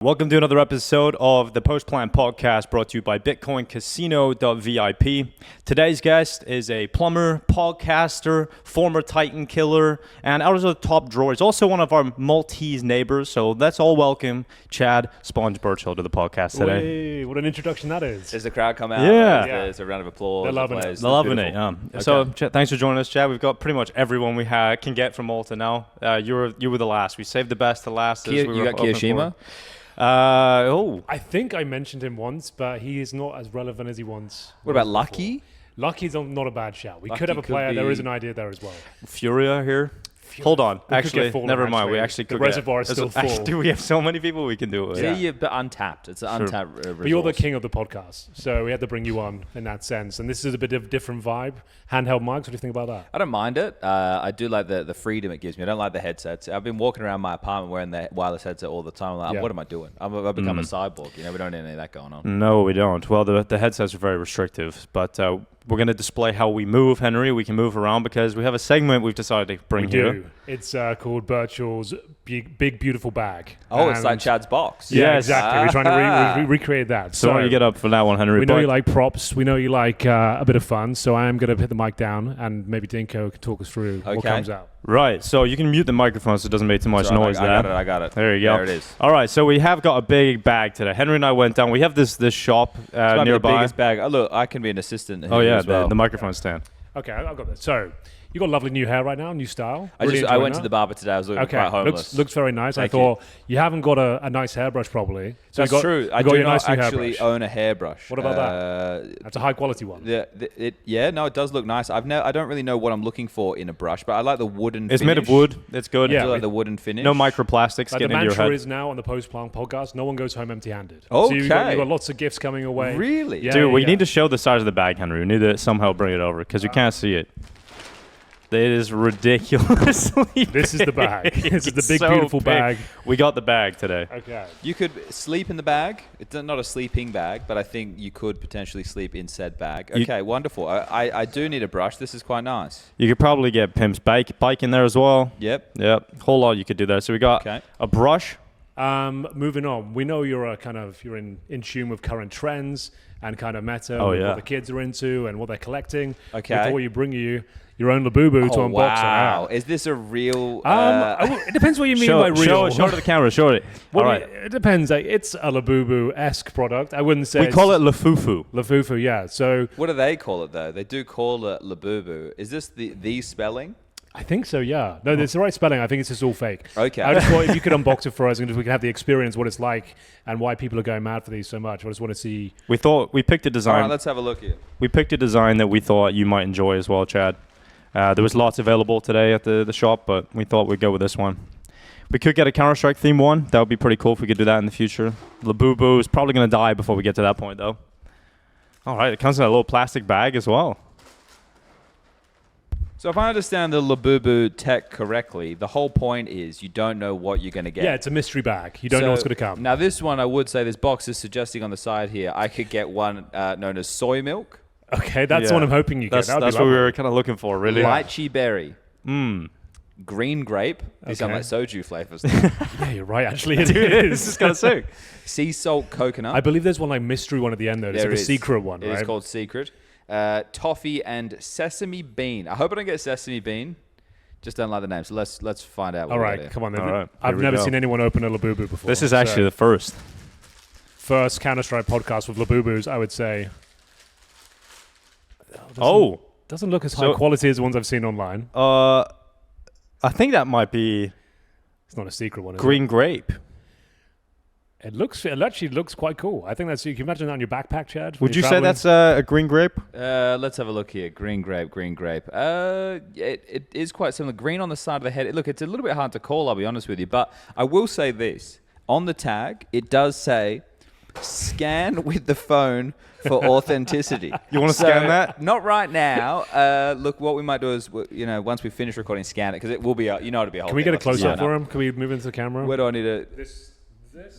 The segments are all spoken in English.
Welcome to another episode of the Post Plan Podcast brought to you by BitcoinCasino.vip. Today's guest is a plumber, podcaster, former Titan killer, and out of the top drawers, also one of our Maltese neighbors. So let's all welcome Chad Spunj Burchill to the podcast today. Wait, what an introduction that is. Does the crowd come out? Yeah. There's a round of applause. They're loving it. They're loving it. Okay. So thanks for joining us, Chad. We've got pretty much everyone we can get from Malta now. You were the last. We saved the best to last. You got Kiyoshima? I think I mentioned him once, but he is not as relevant as he once. What about Lucky? Lucky's not a bad shout. We Lucky could have a player. be- There is an idea there as well. Furia here. Hold on. We could Actually, get full, never mind. actually. We actually The could reservoir is get, still actually, full. do we have so many people we can do it with? Yeah, yeah, but untapped. It's an untapped resource. But you're the king of the podcast, so we had to bring you on in that sense. And this is a bit of a different vibe. Handheld mics, what do you think about that? I don't mind it. I do like the freedom it gives me. I don't like the headsets. I've been walking around my apartment wearing the wireless headset all the time. I'm like, Yeah. what am I doing? I've become a cyborg. You know, we don't need any of that going on. No, we don't. Well, the headsets are very restrictive, but we're going to display how we move, Henry. We can move around because we have a segment we've decided to bring We here. do. It's called Burchill's Big Beautiful Bag. Oh, it's And- like Chad's box. Yeah, Yes. exactly. We're trying to recreate that. So why don't you get up for that one, Henry? We know But you like props. We know you like a bit of fun. So I am going to hit the mic down, and maybe Dinko can talk us through what Okay. comes out. Right, so you can mute the microphone so it doesn't make too much noise I there. got it. There you go. There it is. All right, so we have got a big bag today. Henry and I went down. We have this shop It's might be the nearby. biggest bag. Oh, look, I can be an assistant here Oh, yeah, as well. the microphone stand. Okay, I've got this. So you got lovely new hair right now, new style. I Really went enjoying to that. the barber today. I was looking Okay, quite homeless. looks very nice. Thank I thought you haven't got a nice hairbrush probably. So That's you got, true. You I got do your not nice new actually hairbrush. own a hairbrush. What about that? That's a high quality one. No, it does look nice. I don't really know what I'm looking for in a brush, but I like the wooden It's finish. made of wood. It's good. I Yeah. do like the wooden finish. No microplastics Like the getting into your mantra head. is now on the Post Plan podcast, no one goes home empty-handed. So Okay. you've got lots of gifts coming away. Really? Yeah, Dude, we yeah. need to show the size of the bag, Henry. We need to somehow bring it over because you can't see it. It is ridiculously This is the bag. This is the It's big, so beautiful big. bag. We got the bag today. Okay. You could sleep in the bag. It's not a sleeping bag, but I think you could potentially sleep in said bag. Okay, wonderful. I do need a brush. This is quite nice. You could probably get Pimp's bike in there as well. Yep. Yep, whole lot you could do there. So we got Okay. a brush. Moving on, we know you're you're in tune with current trends and kind of meta, Oh, with yeah. what the kids are into and what they're collecting. Okay. We thought we'd bring you your own Labubu to unbox. Wow. Is this a real... It depends what you mean by real. Show it to the camera. Show it. What All do you- right. it depends. It's a Labubu-esque product. I wouldn't say We call it Lafufu. Lafufu, yeah. So what do they call it, though? They do call it Labubu. Is this the spelling? I think so, yeah. No, it's the right spelling. I think it's just all fake. Okay. I just thought if you could unbox it for us and if we could have the experience, what it's like and why people are going mad for these so much. I just want to see. We picked a All design. right, let's have a look here. We picked a design that we thought you might enjoy as well, Chad. There was lots available today at the shop, but we thought we'd go with this one. We could get a Counter-Strike theme one. That would be pretty cool if we could do that in the future. Labubu is probably going to die before we get to that point, though. All right, it comes in a little plastic bag as well. So if I understand the Labubu tech correctly, the whole point is you don't know what you're going to get. Yeah, it's a mystery bag. You don't know what's going to come. Now this one, I would say this box is suggesting on the side here, I could get one known as soy milk, Okay, that's Yeah. what I'm hoping you get. That's what we were kind of looking for, really. lychee berry, green grape. These sound Okay. like soju flavors. Yeah, you're right. Actually, it This is is. kind of sick. Sea salt coconut. I believe there's one like mystery one at the end though. It's There like a is. secret one, It right? is called secret. Toffee and sesame bean. I hope I don't get sesame bean. Just don't like the name. So let's find out. What All we right, got here. come on then. All right, I've here we never go. seen anyone open a Labubu before. This is actually the first. first Counter-Strike podcast with Labubus, I would say. Doesn't look as high So- quality as the ones I've seen online. I think that might be It's not a secret one. Is green grape. It actually looks quite cool. I think that's. You can imagine that on your backpack, Chad. when Would you you're say traveling. that's a green grape? Let's have a look here. Green grape. It is quite similar. Green on the side of the head. Look, it's a little bit hard to call, I'll be honest with you. But I will say this. On the tag, it does say, scan with the phone for authenticity. You want to scan that? Not right now. Look, what we might do is, once we finish recording, scan it. Because it will be, it'll be a whole Can we thing. get a close Sign up for him? Can we move into the camera? Where do I need to... This camera,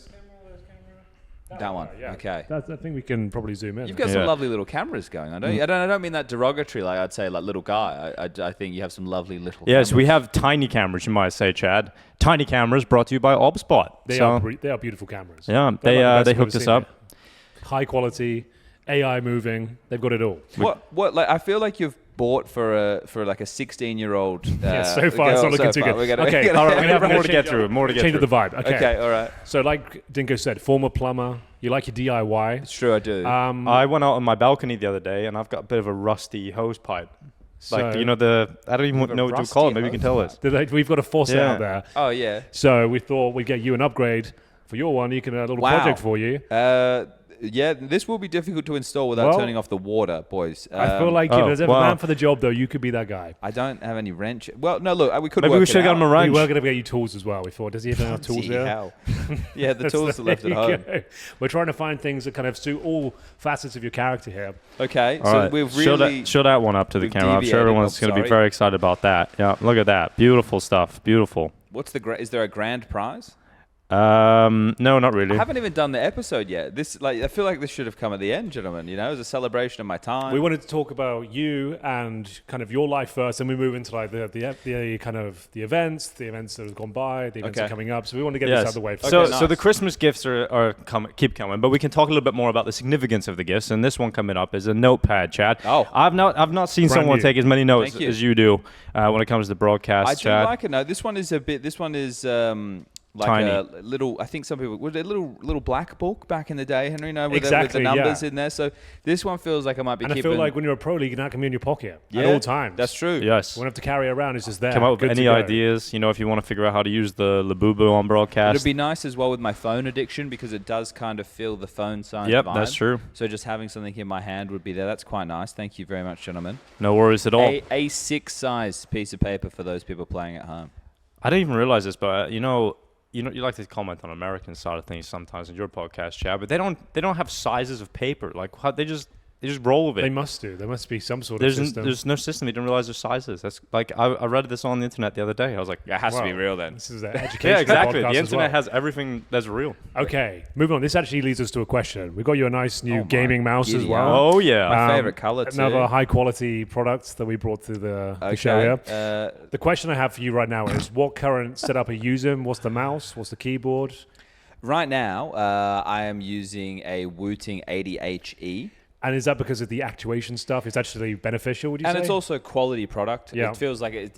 this camera. That one. Yeah. Okay. I think we can probably zoom in. You've got some lovely little cameras going. I don't mean that derogatory. Like I'd say, like little guy. I think you have some lovely little. Yes, cameras. we have tiny cameras. You might say, Chad. Tiny cameras brought to you by Obspot. They are beautiful cameras. Yeah, They're they like the best hooked we've us seen up. here. High quality, AI moving. They've got it all. What? Like I feel like you've bought for like a 16-year-old. Yeah, so far it's not looking too good. Okay, All right, we have more to get through. Change the vibe. Okay, all right. So like Dinko said, former plumber. You like your DIY. It's true, I do. I went out on my balcony the other day, and I've got a bit of a rusty hose pipe. Like, So- I don't even know what to call it. Maybe you can tell us. We've got a faucet Yeah. out there. Oh yeah. So we thought we'd get you an upgrade for your one. You can a little project for you. Yeah, this will be difficult to install without turning off the water, boys. I feel like if there's ever a man for the job, though, you could be that guy. I don't have any wrench. Well, no, look, we could. Maybe we should have got him a We wrench. were going to get you tools as well. We thought, does he have enough tools there? Hell. Yeah, the tools are left at home. We're trying to find things that kind of suit all facets of your character here. Okay, All so right. we've really show that one up to the we've camera. I'm sure deviated. everyone's going to be very excited about that. Yeah, look at that. Beautiful stuff. Beautiful. What's is there a grand prize? No, not really. I haven't even done the episode yet. I feel like this should have come at the end, gentlemen. You know, as a celebration of my time. We wanted to talk about you and kind of your life first, and we move into like the kind of the events that have gone by, the events that are coming up. So we want to get this out of the way. So the Christmas gifts keep coming, but we can talk a little bit more about the significance of the gifts. And this one coming up is a notepad, Chad. Oh, I've not seen someone take as many notes as you do when it comes to broadcast. I Chad. do like it. No, this one is a bit. This one is. Like tiny. A little, I think some people was it a little black book back in the day, Henry. No, with Exactly, the numbers in there. So this one feels like I might be. And keeping, I feel like when you're a pro league, that can be in your pocket at all times. That's true. Yes. You won't have to carry it around. It's just there. Come up with Good any to go. ideas. You know, if you want to figure out how to use the Labubu on broadcast. It'd be nice as well with my phone addiction because it does kind of feel the phone size. Yep, vibe. that's true. So just having something in my hand would be there. That's quite nice. Thank you very much, gentlemen. No worries at all. A6 size piece of paper for those people playing at home. I didn't even realize this, but you like to comment on American side of things sometimes in your podcast, Chad, but they don't have sizes of paper. Like how they just roll with it. They must do. There must be some sort of system. There's no system. You didn't realize there's sizes. That's like I read this on the internet the other day. I was like, it has to be real then. This is an education. Yeah, exactly. podcast The as internet well. has everything that's real. Okay, moving on. This actually leads us to a question. We've got you a nice new gaming mouse as well. Oh yeah. My favorite color too. Another high quality product that we brought to the show here. The question I have for you right now is, what current setup are you using? What's the mouse? What's the keyboard? Right now, I am using a Wooting 80HE. And is that because of the actuation stuff? It's actually beneficial, would you say? And it's also quality product. Yeah. It feels like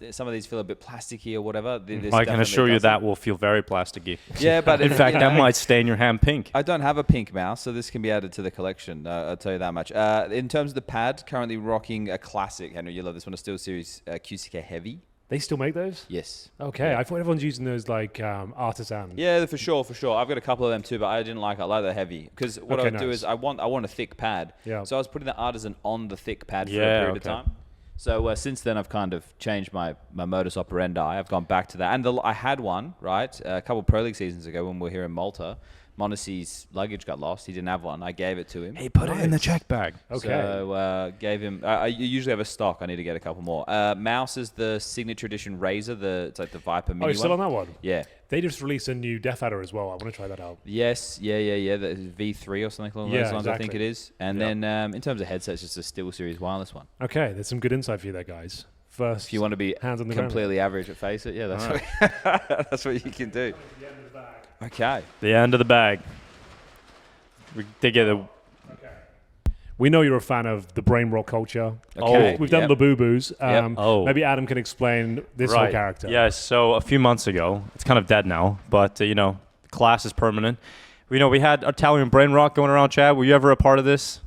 some of these feel a bit plasticky or whatever. This I can assure you definitely that will feel very plasticky. Yeah, but in fact, that might stain your hand pink. I don't have a pink mouse, so this can be added to the collection. I'll tell you that much. In terms of the pad, currently rocking a classic. Henry, you love this one. A SteelSeries QCK Heavy. They still make those? Yes. Okay, yeah. I thought everyone's using those like artisan. Yeah, for sure. I've got a couple of them too, but I didn't like it. I like the heavy because what I would do is I want a thick pad. Yeah. So I was putting the artisan on the thick pad for a period of time. So since then, I've kind of changed my modus operandi. I've gone back to that, and I had one right a couple Pro League seasons ago when we were here in Malta. Monacy's luggage got lost. He didn't have one. I gave it to him. Hey, put it in the check bag. Okay. So gave him. I usually have a stock. I need to get a couple more. Mouse is the signature edition Razer. It's like the Viper Mini. Oh, you're still on that one? Yeah. They just released a new Death Adder as well. I want to try that out. Yes. Yeah. That is V3 or something along those lines. Exactly. I think it is. And then in terms of headsets, just a SteelSeries wireless one. Okay, there's some good insight for you there, guys. First, if you want to be hands on the completely average at face it, yeah, that's that's what you can do. Okay. The end of the bag. They get a. We know you're a fan of the brain rot culture. Okay. We've done the boo-boos. Maybe Adam can explain this whole character. Yes, so a few months ago, it's kind of dead now, but class is permanent. We had Italian brain rot going around, Chad. Were you ever a part of this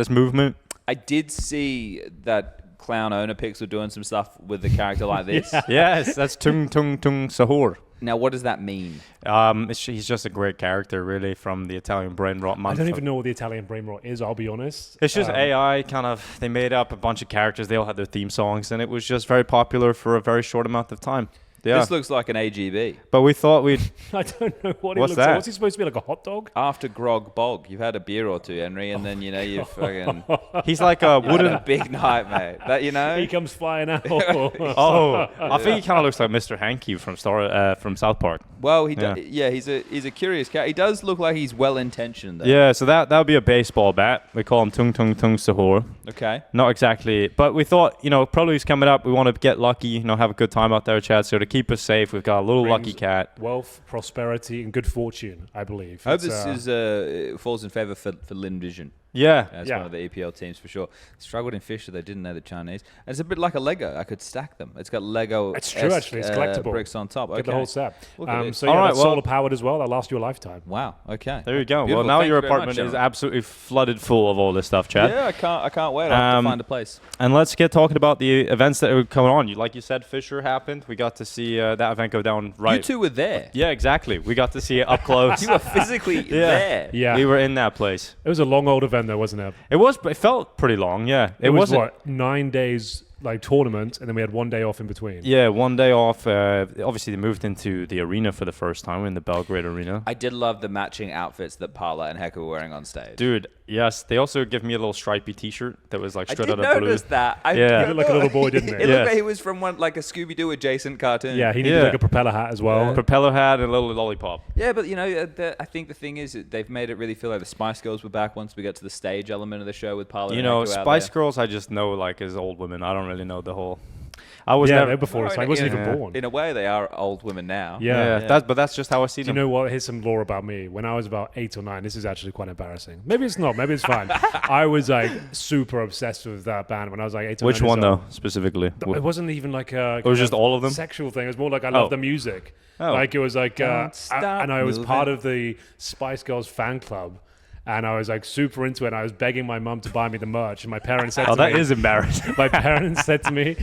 movement? I did see that clown owner pics were doing some stuff with the character like this. Yes, that's Tung Tung Tung Sahur. Now, what does that mean? He's just a great character, really, from the Italian brain rot month. I don't even know what the Italian brain rot is, I'll be honest. It's just AI kind of, they made up a bunch of characters. They all had their theme songs, and it was just very popular for a very short amount of time. Yeah. This looks like an AGB. But we thought we'd... I don't know what he What's looks that? like. What's he supposed to be, like a hot dog? After grog bog, you've had a beer or two, Henry, and then you've fucking He's like a had a wooden... big night, mate. That He comes flying out. Oh, I think he kind of looks like Mr. Hanky from from South Park. Well, he's a curious cat. He does look like he's well intentioned though. Yeah, so that would be a baseball bat. We call him Tung Tung Tung Sahur. Okay. Not exactly, but we thought, Pro League's coming up. We want to get lucky, have a good time out there, Chad. So to keep us safe, we've got a little lucky cat. Wealth, prosperity, and good fortune, I believe. I hope this falls in favor for Lin Vision. Yeah. As one of the EPL teams for sure. Struggled in Fisher, they didn't know the Chinese. And it's a bit like a Lego. I could stack them. It's got Lego. It's true, actually. It's collectible. Bricks on top. Get the whole set. So yeah, that's solar powered as well. That'll last you a lifetime. Wow. Okay. There you go. Beautiful. Well, now Thank your you very apartment much, is Gemma. absolutely flooded full of all this stuff, Chad. Yeah, I can't wait. I have to find a place. And let's get talking about the events that are coming on. Like you said, Fisher happened. We got to see that event go down right. You two were there. Yeah, exactly. We got to see it up close. You were physically there. Yeah. We were in that place. It was a long old event though, wasn't it? It felt pretty long, yeah. It was wasn't, what, 9 days like tournament, and then we had 1 day off in between. Yeah, 1 day off. Obviously, they moved into the arena for the first time. We're in the Belgrade arena. I did love the matching outfits that Parla and Hecka were wearing on stage. Dude, yes. They also give me a little stripy T-shirt that was like I straight did out of blue. notice that. Yeah. He looked like a little boy, didn't he? It looked like he was from like a Scooby-Doo adjacent cartoon. Yeah, he needed like a propeller hat as well. Propeller hat and a little lollipop. Yeah, but I think the thing is that they've made it really feel like the Spice Girls were back once we get to the stage element of the show with Parla. and Hecka out Spice there. Girls I just know like as old women. I don't really know the whole... I was never before. It's like I wasn't even born. In a way, they are old women now. Yeah. But that's just how I see Do them. you know what? Here's some lore about me. When I was about 8 or 9, this is actually quite embarrassing. Maybe it's not. Maybe it's fine. I was like super obsessed with that band when I was like 8 or 9. Which one years old. though, specifically? It wasn't even like a... It was just all of them? Sexual thing. It was more like I love the music. Oh. Like it was like... Don't stop and I was moving. part of the Spice Girls fan club. And I was like super into it. And I was begging my mum to buy me the merch. And my parents said to me... that is embarrassing. My parents said to me...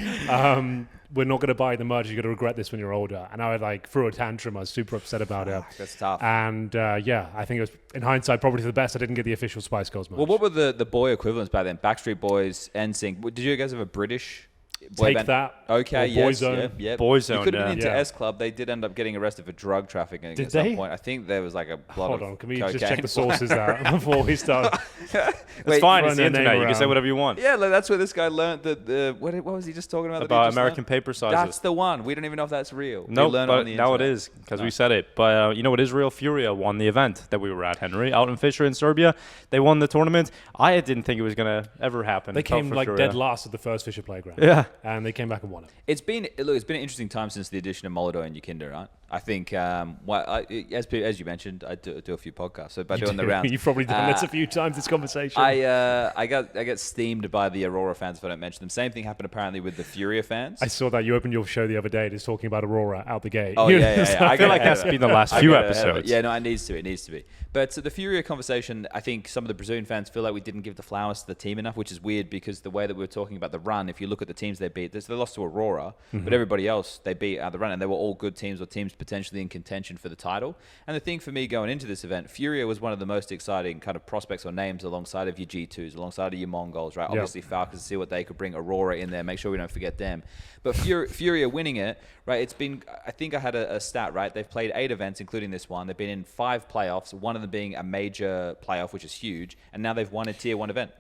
we're not going to buy the merch. You're going to regret this when you're older. And I like threw a tantrum. I was super upset about it. That's tough. And I think it was, in hindsight, probably for the best. I didn't get the official Spice Girls merch. Well, what were the boy equivalents back then? Backstreet Boys, NSYNC. Did you guys have a British boy Take band? That. Okay, or yes. Boyzone. Yep. Boyzone, You could have been yeah. into S Club. They did end up getting arrested for drug trafficking Did at some they? point. I think there was like a lot Hold of on. Can we cocaine. just check the sources out before we start? It's fine. throwing It's the their name internet. You can say around. whatever you want. Yeah, like, that's where this guy learned that what was he just talking about? that he About just American learned? paper sizes. That's the one. We don't even know if that's real. We No, learned but on the now it internet. is because we said it. But you know what is real? Furia won the event that we were at, Henry, out in Fisher in Serbia. They won the tournament. I didn't think it was going to ever happen. They came for like Furia. dead last at the first FISSURE Playground. Yeah. And they came back and won it. It's been an interesting time since the addition of Molodor and Yukinda, right? I think, as you mentioned, I do a few podcasts. So by doing the rounds, You've probably done this a few times, this conversation. I get steamed by the Aurora fans if I don't mention them. Same thing happened apparently with the Furia fans. I saw that you opened your show the other day just talking about Aurora out the gate. Oh, yeah. I feel like that's been the last few episodes. Yeah, no, it needs to be. But the Furia conversation, I think some of the Brazilian fans feel like we didn't give the flowers to the team enough, which is weird because the way that we were talking about the run, if you look at the teams they beat, they lost to Aurora, but everybody else they beat out the run, and they were all good teams or teams potentially in contention for the title. And the thing for me going into this event, Furia was one of the most exciting kind of prospects or names alongside of your G2s, alongside of your Mongols, right? Obviously Falcons, see what they could bring, Aurora in there, make sure we don't forget them. But Furia winning it, right, it's been, I think I had a stat, right? They've played 8 events, including this one. They've been in 5 playoffs, one of them being a major playoff, which is huge, and now they've won a tier 1 event.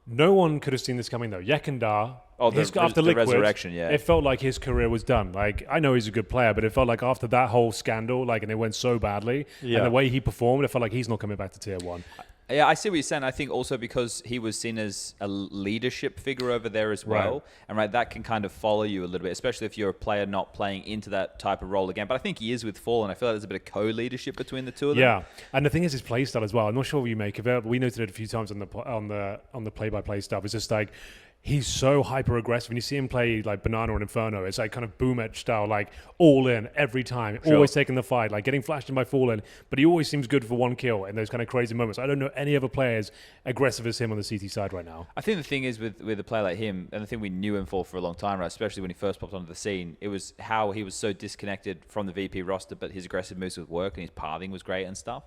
No one could have seen this coming, though. Yekindar, after the Liquid, resurrection, yeah. it felt like his career was done. Like, I know he's a good player, but it felt like after that whole scandal, like, and it went so badly, and the way he performed, it felt like he's not coming back to tier 1. Yeah, I see what you're saying. I think also because he was seen as a leadership figure over there as well. Right. And that can kind of follow you a little bit, especially if you're a player not playing into that type of role again. But I think he is with Fallen. I feel like there's a bit of co-leadership between the two of them. Yeah, and the thing is his play style as well. I'm not sure what you make of it. We noted it a few times on the play-by-play stuff. It's just like he's so hyper aggressive. When you see him play like Banana or Inferno, it's like kind of boom edge style, like all in every time, always taking the fight, like getting flashed in by Fallen. But he always seems good for one kill in those kind of crazy moments. I don't know any other players aggressive as him on the CT side right now. I think the thing is with a player like him, and the thing we knew him for a long time, right, especially when he first popped onto the scene, it was how he was so disconnected from the VP roster, but his aggressive moves would work and his pathing was great and stuff.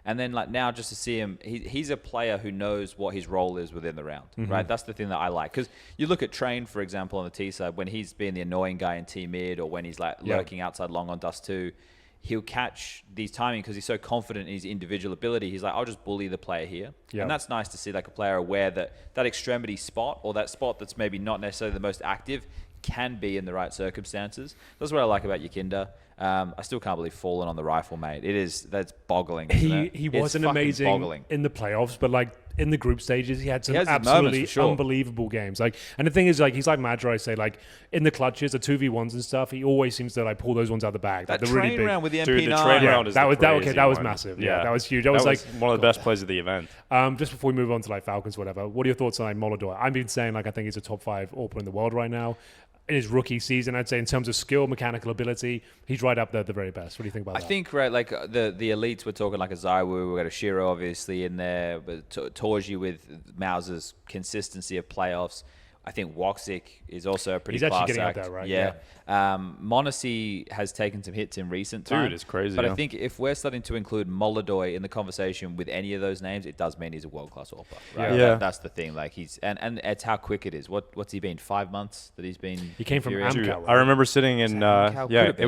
And then like now just to see him, he's a player who knows what his role is within the round, right? That's the thing that I like. Because you look at Train, for example, on the T side, when he's being the annoying guy in T mid, or when he's like lurking outside long on Dust 2, he'll catch these timing because he's so confident in his individual ability. He's like, I'll just bully the player here. Yep. And that's nice to see, like a player aware that that extremity spot, or that spot that's maybe not necessarily the most active, can be in the right circumstances. That's what I like about Yakinda. I still can't believe Fallen on the rifle, mate. That's boggling. He wasn't amazing boggling in the playoffs, but like in the group stages, he had some absolutely unbelievable games. Like, and the thing is, like, he's like Madra. I say, like in the clutches, the 2v1s and stuff, he always seems to like pull those ones out of the bag. That like, train really big round with the MP9. Dude, the train round is that was one. massive. Yeah, that was huge. That was like one of the best plays of the event. Just before we move on to like Falcons, whatever. What are your thoughts on like Molodor? I've been saying like I think he's a top 5 AWPer in the world right now. In his rookie season, I'd say in terms of skill, mechanical ability, he's right up there at the very best. What do you think about that? I think, right, like the elites, we're talking like a Zywoo, we've got a Shiro obviously in there, but Torji with Mauser's consistency of playoffs. I think Woxic is also a pretty He's class actually getting act. up there, right? Yeah. Monacy has taken some hits in recent time. Dude, it's crazy. But I think if we're starting to include Molodoy in the conversation with any of those names, it does mean he's a world-class AWPer. Right? Yeah. That's the thing. Like and it's how quick it is. What's he been? 5 months that he's been. He came from Furious? Amcal, right? I remember sitting in, it was Amcal. Yeah. It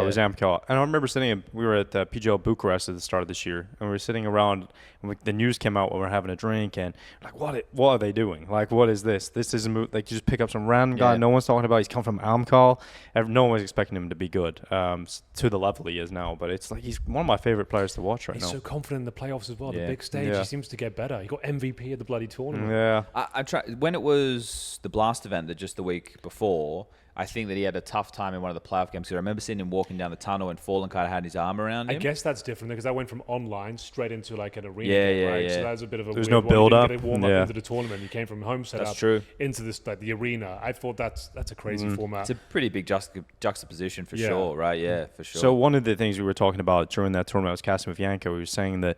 was Amcal. And I remember sitting we were at PGL Bucharest at the start of this year, and we were sitting around, and the news came out when we were having a drink, and like, what are they doing? Like, what is this? This isn't, like, you just pick up some random guy no one's talking about. He's come from Amcal. No one was expecting him to be good to the level he is now, but it's like he's one of my favorite players to watch right now. He's so confident in the playoffs as well. Yeah. The big stage, Yeah. he seems to get better. He got MVP at the bloody tournament. Yeah. I tried when it was the Blast event that just the week before. I think that he had a tough time in one of the playoff games. Because I remember seeing him walking down the tunnel and Fallen kind of had his arm around him. I guess that's different because I went from online straight into like an arena Yeah, game, yeah, right? yeah. So that was a bit of a There's weird no build-up. You didn't get a warm up Yeah. into the tournament. You came from home setup That's true. into this like the arena. I thought that's a crazy format. It's a pretty big juxtaposition for Yeah. sure, right? Yeah, for sure. So one of the things we were talking about during that tournament I was casting with Yanko, we were saying that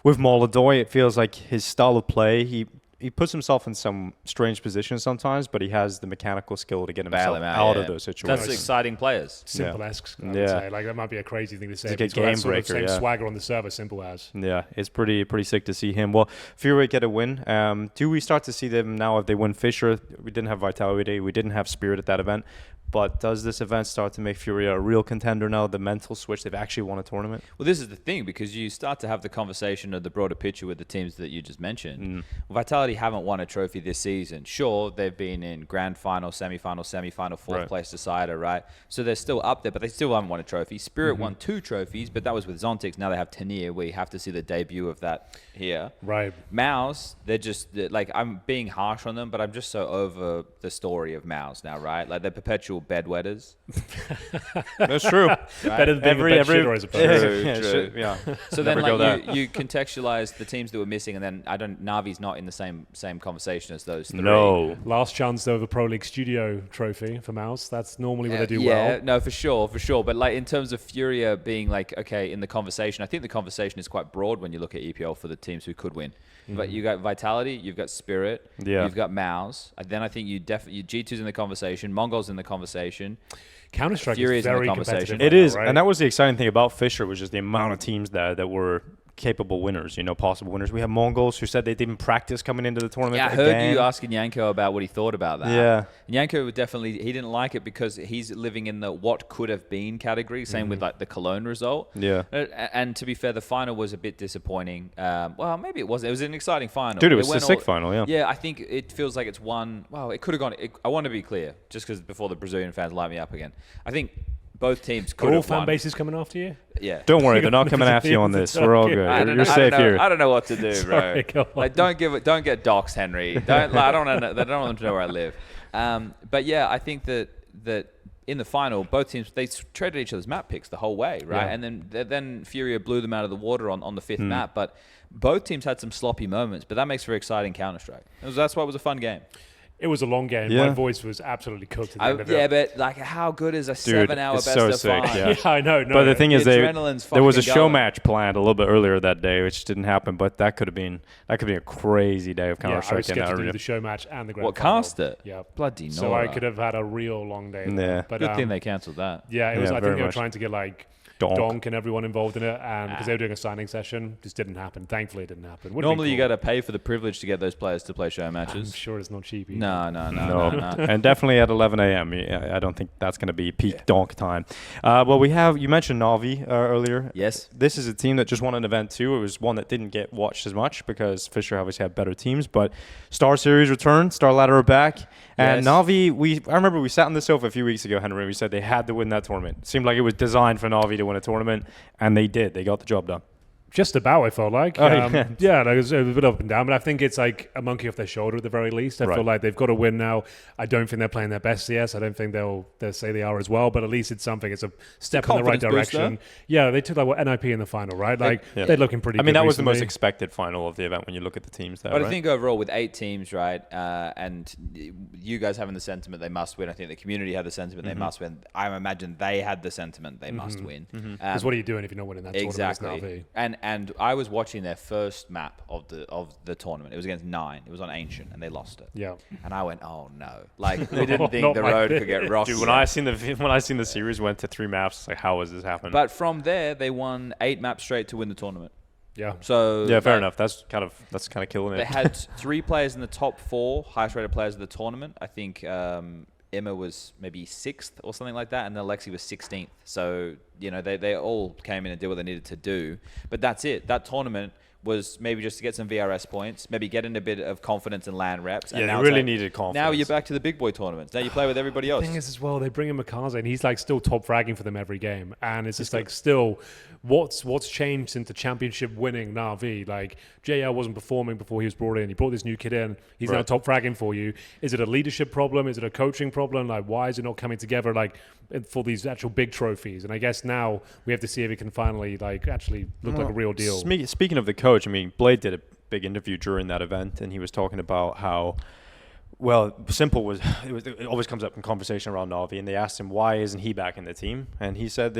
with Molodoy, it feels like his style of play, he puts himself in some strange positions sometimes, but he has the mechanical skill to get himself out of those situations. That's exciting players. Simple-esque, I would say. Like, that might be a crazy thing to say. It's but like a he's got that game sort of breaker, same yeah. swagger on the server, Simple as. Yeah, it's pretty sick to see him. Well, FISSURE get a win. Do we start to see them now if they win FISSURE? We didn't have Vitality. We didn't have Spirit at that event. But does this event start to make FISSURE a real contender now? The mental switch, they've actually won a tournament? Well, this is the thing, because you start to have the conversation of the broader picture with the teams that you just mentioned. Vitality haven't won a trophy this season. Sure, they've been in grand final, semi-final, fourth place decider, right? So they're still up there, but they still haven't won a trophy. Spirit won 2 trophies, but that was with Zontix. Now they have Tanier, where you have to see the debut of that here. Right. Mouse, they're just, like, I'm being harsh on them, but I'm just so over the story of Mouse now, right? Like, they're perpetual bedwetters. That's true. Better than being a bed shitter, I suppose. True. Yeah. So then, Never go like, there. you contextualize the teams that were missing, and then Navi's not in the same conversation as those 3. No. Last chance, though, of the Pro League Studio trophy for Mouse. That's normally where they do yeah, well. no, for sure. But like in terms of FISSURE being like, okay, in the conversation, I think the conversation is quite broad when you look at EPL for the teams who could win. But you got Vitality, you've got Spirit, you've got Mouse. Then I think you G2's in the conversation, Mongol's in the conversation. Counter-Strike FISSURE is is in the very conversation. competitive. It right is, now, right? and that was the exciting thing about FISSURE, was just the amount of teams that were capable winners, possible winners. We have Mongols who said they didn't practice coming into the tournament. Yeah, I heard you asking Yanko about what he thought about that. Yeah. Yanko would definitely, he didn't like it because he's living in the what could have been category, same with like the Cologne result. Yeah. And to be fair, the final was a bit disappointing. Well, maybe it wasn't. It was an exciting final. Dude, it was a sick final, yeah. Yeah, I think it feels like it's one. Well, it could have gone. I want to be clear, just because before the Brazilian fans light me up again. I think both teams could Are all have won. fan bases coming after you? Yeah. Don't worry, they're not coming after you on this. We're all good. You're safe here. I don't know what to do, Sorry, bro. go on. Like, don't get doxxed, Henry. Don't. Like, I don't want them to know where I live. But yeah, I think that in the final, both teams, they traded each other's map picks the whole way, right? Yeah. And then FISSURE blew them out of the water on the 5th map. But both teams had some sloppy moments. But that makes for exciting Counter-Strike. That's why it was a fun game. It was a long game. Yeah. My voice was absolutely cooked at the end of it. Yeah, but like, how good is a 7-hour it's best so of sick, 5? yeah. Yeah, I know. No, But the thing is, The there adrenaline's was a fucking show going. match planned a little bit earlier that day, which didn't happen. But that could be a crazy day of yeah, I was Counter-Strike in scheduled that to do arena. the show match and the grand What, final. cast it? Yeah. Bloody So Nora. I could have had a real long day. Yeah. But, Good thing they cancelled that. Yeah, it was. Yeah, I think very they were much. trying to get like Donk and everyone involved in it, and because they were doing a signing session, just didn't happen. Thankfully, it didn't happen. Normally, you got to pay for the privilege to get those players to play show matches. I'm sure it's not cheap either. No. And definitely at 11 a.m. I don't think that's going to be peak Donk time. Well, you mentioned Na'Vi earlier. Yes. This is a team that just won an event too. It was one that didn't get watched as much because FISSURE obviously had better teams. But StarSeries returned, StarLadder are back. And Yes. Na'Vi, I remember we sat on the sofa a few weeks ago, Henry. We said they had to win that tournament. It seemed like it was designed for Na'Vi to win a tournament, and they did. They got the job done. Just about, I felt like. Oh, yeah, like, it was a bit up and down, but I think it's like a monkey off their shoulder at the very least. I feel like they've got to win now. I don't think they're playing their best CS. I don't think they'll say they are as well, but at least it's something. It's a step in the right direction. Yeah, they took like NIP in the final, right? Like they're looking pretty good. I mean, that was recently. the most expected final of the event when you look at the teams there. But I think overall with 8 teams, right, and you guys having the sentiment they must win. I think the community had the sentiment they must win. I imagine they had the sentiment they must win. Because what are you doing if you're not winning that tournament? Exactly. And I was watching their first map of the tournament. It was against 9. It was on Ancient, and they lost it. Yeah. And I went, oh no! Like we didn't think the road could get rough. Dude, when I seen the series went to 3 maps, it's like, how was this happening? But from there, they won 8 maps straight to win the tournament. Yeah. So yeah, fair enough. That's kind of killing it. They had 3 players in the top 4 highest rated players of the tournament. I think Emma was maybe 6th or something like that, and Alexi was 16th. So they all came in and did what they needed to do. But that's it. That tournament was maybe just to get some VRS points, maybe get in a bit of confidence and land reps. Yeah, they really needed confidence. Now you're back to the big boy tournaments. Now you play with everybody else. The thing is as well, they bring in Makaze, and he's like still top fragging for them every game. And it's just like still, what's changed since the championship winning Na'Vi? Like JL wasn't performing before he was brought in. He brought this new kid in. He's now top fragging for you. Is it a leadership problem? Is it a coaching problem? Like why is it not coming together like for these actual big trophies? And I guess now we have to see if it can finally like actually look like a real deal. Speaking of the coach, I mean, Blade did a big interview during that event, and he was talking about how, well, it always comes up in conversation around Na'Vi, and they asked him why isn't he back in the team, and he said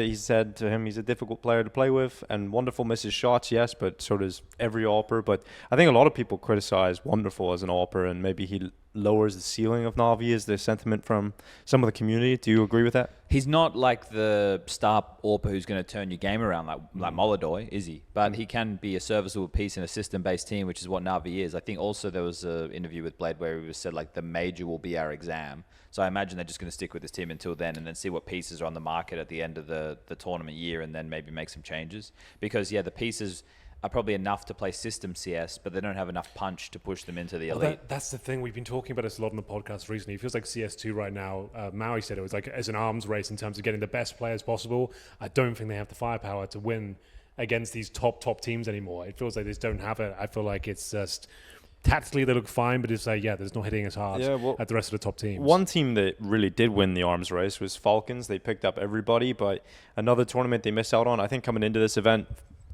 to him he's a difficult player to play with, and Wonderful misses shots, yes, but so does every AWPer. But I think a lot of people criticize Wonderful as an AWPer, and maybe he lowers the ceiling of Na'Vi, is the sentiment from some of the community. Do you agree with that? He's not like the star AWPer who's going to turn your game around like Molodoy, is he? But he can be a serviceable piece in a system-based team, which is what Na'Vi is. I think also there was an interview with Blade where he said like the major will be our exam. So I imagine they're just going to stick with this team until then, and then see what pieces are on the market at the end of the tournament year, and then maybe make some changes. Because the pieces are probably enough to play system CS, but they don't have enough punch to push them into the elite. That's the thing. We've been talking about this a lot on the podcast recently. It feels like CS2 right now, Maui said it was like as an arms race in terms of getting the best players possible. I don't think they have the firepower to win against these top teams anymore. It feels like they just don't have it. I feel like it's just tactically they look fine, but it's like, there's not hitting as hard at the rest of the top teams. One team that really did win the arms race was Falcons. They picked up everybody, but another tournament they missed out on. I think coming into this event,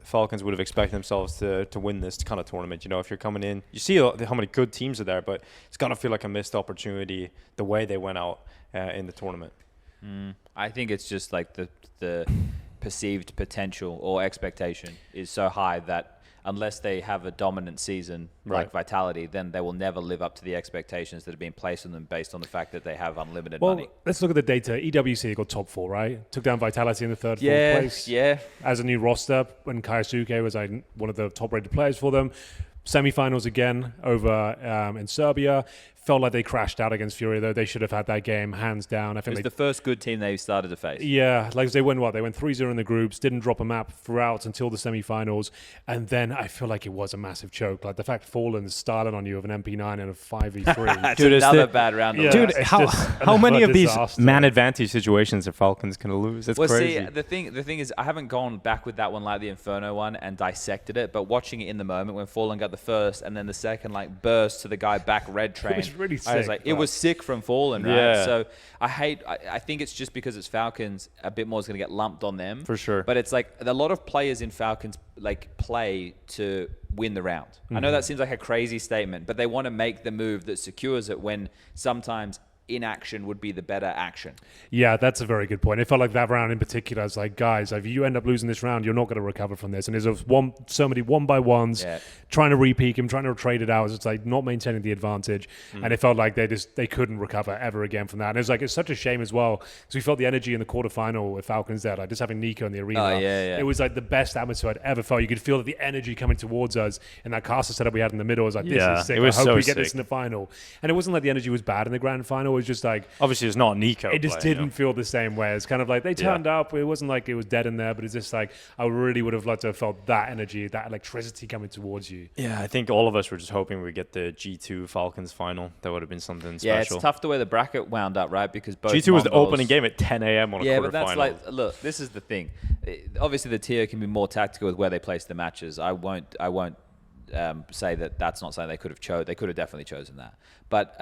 Falcons would have expected themselves to win this kind of tournament. If you're coming in, you see how many good teams are there, but it's going to feel like a missed opportunity the way they went out in the tournament. I think it's just like the perceived potential or expectation is so high that unless they have a dominant season like Vitality, then they will never live up to the expectations that have been placed on them based on the fact that they have unlimited money. Let's look at the data. EWC got top 4, right? Took down Vitality in the third, fourth place. Yeah. As a new roster, when Kaisuke was like one of the top-rated players for them. Semi-finals again over in Serbia. Felt like they crashed out against Fury, though. They should have had that game hands down. I think it was the first good team they started to face. Yeah, like they went 3-0 in the groups, didn't drop a map throughout until the semi-finals, and then I feel like it was a massive choke. Like the fact Fallen's styling on you of an MP9 and a 5v3. Dude, another bad round. Dude, how many of these man advantage situations are Falcons going to lose? That's crazy. See, the thing is, I haven't gone back with that one like the Inferno one and dissected it, but watching it in the moment when Fallen got the first and then the second burst to the guy back red train. It was really sick. I was like, it was sick from Fallen, right? Yeah. So I think it's just because it's Falcons, a bit more is going to get lumped on them. For sure. But it's like a lot of players in Falcons play to win the round. I know that seems like a crazy statement, but they want to make the move that secures it when sometimes inaction would be the better action. Yeah, that's a very good point. It felt like that round in particular, I was like, guys, if you end up losing this round, you're not going to recover from this. And there's so many one-by-ones trying to re-peak him, trying to trade it out. It's like not maintaining the advantage. And it felt like they couldn't recover ever again from that. And it was like, it's such a shame as well, because we felt the energy in the quarterfinal with Falcons there, like just having Nico in the arena. It was like the best atmosphere I'd ever felt. You could feel the energy coming towards us in that caster setup we had in the middle. I was like, this is sick. It was I hope so we get this sick. in the final. And it wasn't like the energy was bad in the grand final. It was just like, Obviously, it's not Nico. it just didn't feel the same way. It's kind of like they turned up. It wasn't like it was dead in there, but it's just like I really would have liked to have felt that energy, that electricity coming towards you. Yeah, I think all of us were just hoping we'd get the G2 Falcons final. That would have been something special. Yeah, it's tough the way the bracket wound up, right? Because both G2 was the Mongols- opening game at 10 a.m. on a Yeah, quarterfinal. but that's like, look, this is the thing. Obviously, the tier can be more tactical with where they place the matches. I won't say that that's not something they could have They could have definitely chosen that. But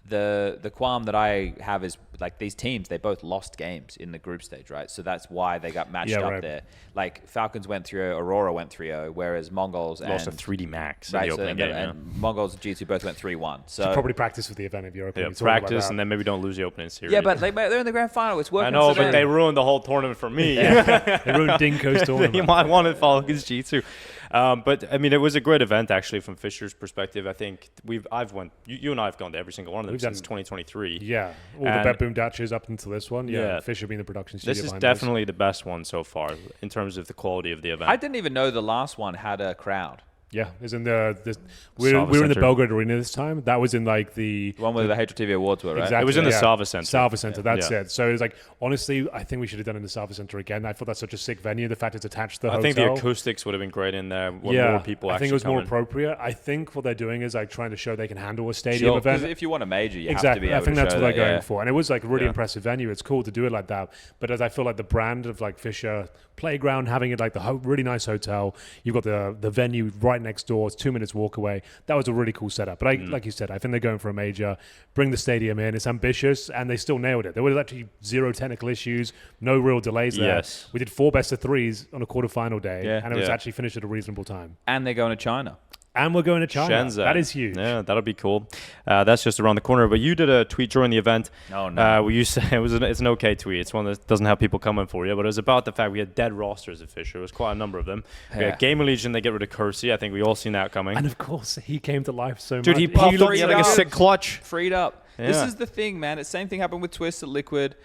the qualm that I have is like these teams, they both lost games in the group stage, right? So that's why they got matched up there. Like Falcons went 3-0, Aurora went 3-0, whereas Mongols lost and a 3D Max in right, the opening game. and Mongols and G2 both went 3-1. So Should probably practice for the event if you're opening. Yeah, practice and then maybe don't lose the opening series. yeah, but they're in the grand final. It's working. I know, today. but they ruined the whole tournament for me. They ruined Dinko's tournament. You might want Falcons G2. But I mean, it was a great event actually from Fissure's perspective. I think I've went. You and I have gone to every single one of them since 2023. Yeah, all the Bet Boom Datches up until this one. Yeah, Fissure being the production studio. This is behind definitely the best one so far in terms of the quality of the event. I didn't even know the last one had a crowd. Yeah, it's in we were in the Center. Belgrade Arena this time. That was in like the one where the HTV Awards were, right? Exactly. It was in the yeah. Sava Center. Sava Center, that's it. So it was like, honestly, I think we should have done it in the Sava Center again. I thought that's such a sick venue. The fact it's attached to the hotel. I think the acoustics would have been great in there. More people I think it was come more in. appropriate. I think what they're doing is like trying to show they can handle a stadium event. If you want a major, you Exactly. have to be able I think to that's show what they're that, going for. And it was like a really impressive venue. It's cool to do it like that. But as I feel like the brand of like FISSURE Playground, having it like the really nice hotel, you've got the venue right next door. It's 2 minutes walk away. That was a really cool setup. But like you said, I think they're going for a major, bring the stadium in. It's ambitious, and they still nailed it. There was actually zero technical issues, no real delays there. Yes. We did 4 best of 3s on a quarterfinal day, and it was Yeah. actually finished at a reasonable time. And they're going to China. And we're going to China. Shenzhen. That is huge. Yeah, that'll be cool. That's just around the corner. But you did a tweet during the event. Oh, no. Where you say it's an okay tweet. It's one that doesn't have people coming for you. But it was about the fact we had dead rosters at FISSURE. It was quite a number of them. We had Gamer Legion. They get rid of Kersey. I think we all seen that coming. And of course, he came to life so much. Dude, he popped up. freed He had like a up. sick clutch. Freed up. This Yeah. is the thing, man. The same thing happened with Twistzz at Liquid.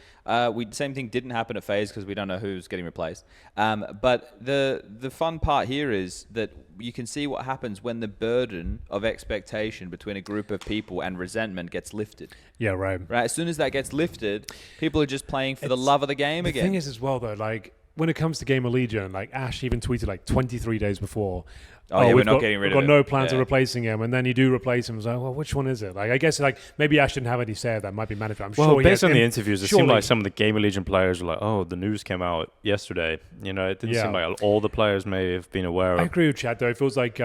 Same thing didn't happen at FaZe because we don't know who's getting replaced. But the fun part here is that you can see what happens when the burden of expectation between a group of people and resentment gets lifted. Yeah, right. Right. As soon as that gets lifted, people are just playing for the love of the game again. The thing is as well, though, like, when it comes to Gamer Legion, like, Ash even tweeted, like, 23 days before, we're not getting rid of we've him. got no plans Yeah. of replacing him. And then you do replace him. It's like, well, which one is it? Like, I guess, like, maybe Ash didn't have any say. That might be management. I'm Well, sure based on the interviews, interviews, it seemed like some of the Gamer Legion players were like, "Oh, the news came out yesterday." You know, it didn't seem like all the players may have been aware of. I agree with Chad, though. It feels like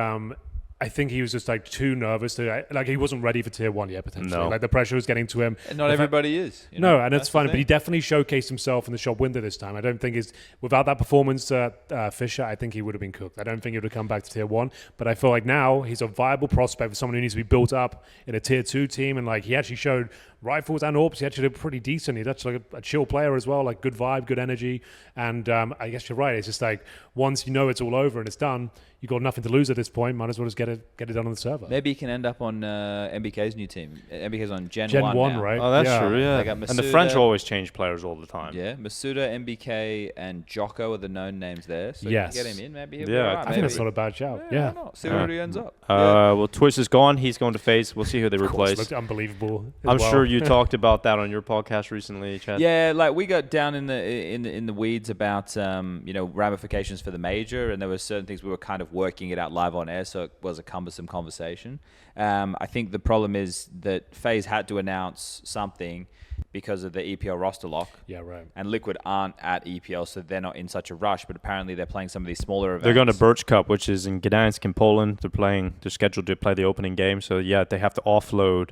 I think he was just like too nervous to like he wasn't ready for tier 1 yet potentially. No. Like the pressure was getting to him. And not everybody is. You No, know? and it's fine. But he definitely showcased himself in the shop window this time. I don't think without that performance at FISSURE, I think he would have been cooked. I don't think he would have come back to tier 1. But I feel like now he's a viable prospect for someone who needs to be built up in a tier 2 team. And like he actually showed rifles and orbs. He actually did pretty decent. He's actually like a chill player as well. Like good vibe, good energy. And I guess you're right. It's just like once you know it's all over and it's done, you've got nothing to lose at this point. Might as well just get it done on the server. Maybe he can end up on MBK's new team. MBK's on Gen 1 now. right? Oh, that's true. Yeah, They got and the French Masuda. always change players all the time. Yeah, Masuda, MBK, and Jocko are the known names there. So Yes. you can get him in. Maybe he'll be Yeah, all right. I think that's not a bad shout. Yeah. Why not? See where he ends up. Well, Twistzz is gone. He's going to FaZe. We'll see who they Of course, replace. looked unbelievable. as I'm well. sure you talked about that on your podcast recently, Chad. Yeah, like we got down in the weeds about ramifications for the major, and there were certain things we were kind of working it out live on air, so it was a cumbersome conversation. I think the problem is that FaZe had to announce something because of the EPL roster lock. Yeah, right. And Liquid aren't at EPL, so they're not in such a rush. But apparently, they're playing some of these smaller events. They're going to Burch Cup, which is in Gdansk in Poland. They're scheduled to play the opening game. So yeah, they have to offload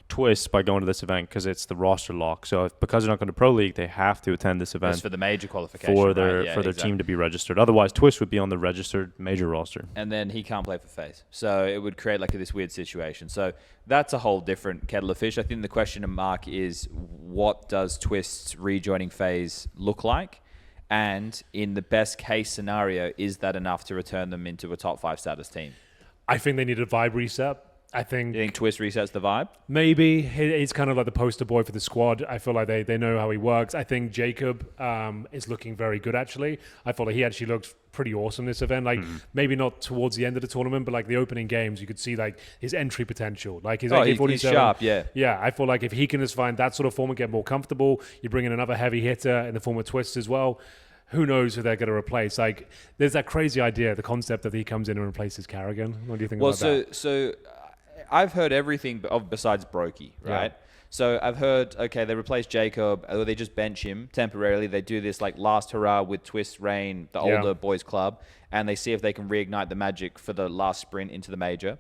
Twistzz by going to this event because it's the roster lock. So because they're not going to Pro League, they have to attend this event It's for the major qualification. for right? their team to be registered. Otherwise, Twistzz would be on the registered major roster. And then he can't play for FaZe. So it would create like this weird situation. So that's a whole different kettle of fish. I think the question mark is, what does Twistzz rejoining FaZe look like? And in the best case scenario, is that enough to return them into a top 5 status team? I think they need a vibe reset. I think You think Twistzz resets the vibe? maybe he's kind of like the poster boy for the squad. I feel like they know how he works. I think Jacob is looking very good, actually. I feel like he actually looks pretty awesome this event. Like maybe not towards the end of the tournament, but like the opening games, you could see like his entry potential. Like his He's sharp, yeah. Yeah, I feel like if he can just find that sort of form and get more comfortable, you bring in another heavy hitter in the form of Twistzz as well. Who knows who they're going to replace? Like, there's that crazy idea, the concept that he comes in and replaces Carrigan. What do you think about that? So I've heard everything besides Brokey, right? Yeah. So I've heard, okay, they replace Jacob, or they just bench him temporarily. They do this like last hurrah with Twistzz, Rain, the older boys club, and they see if they can reignite the magic for the last sprint into the major.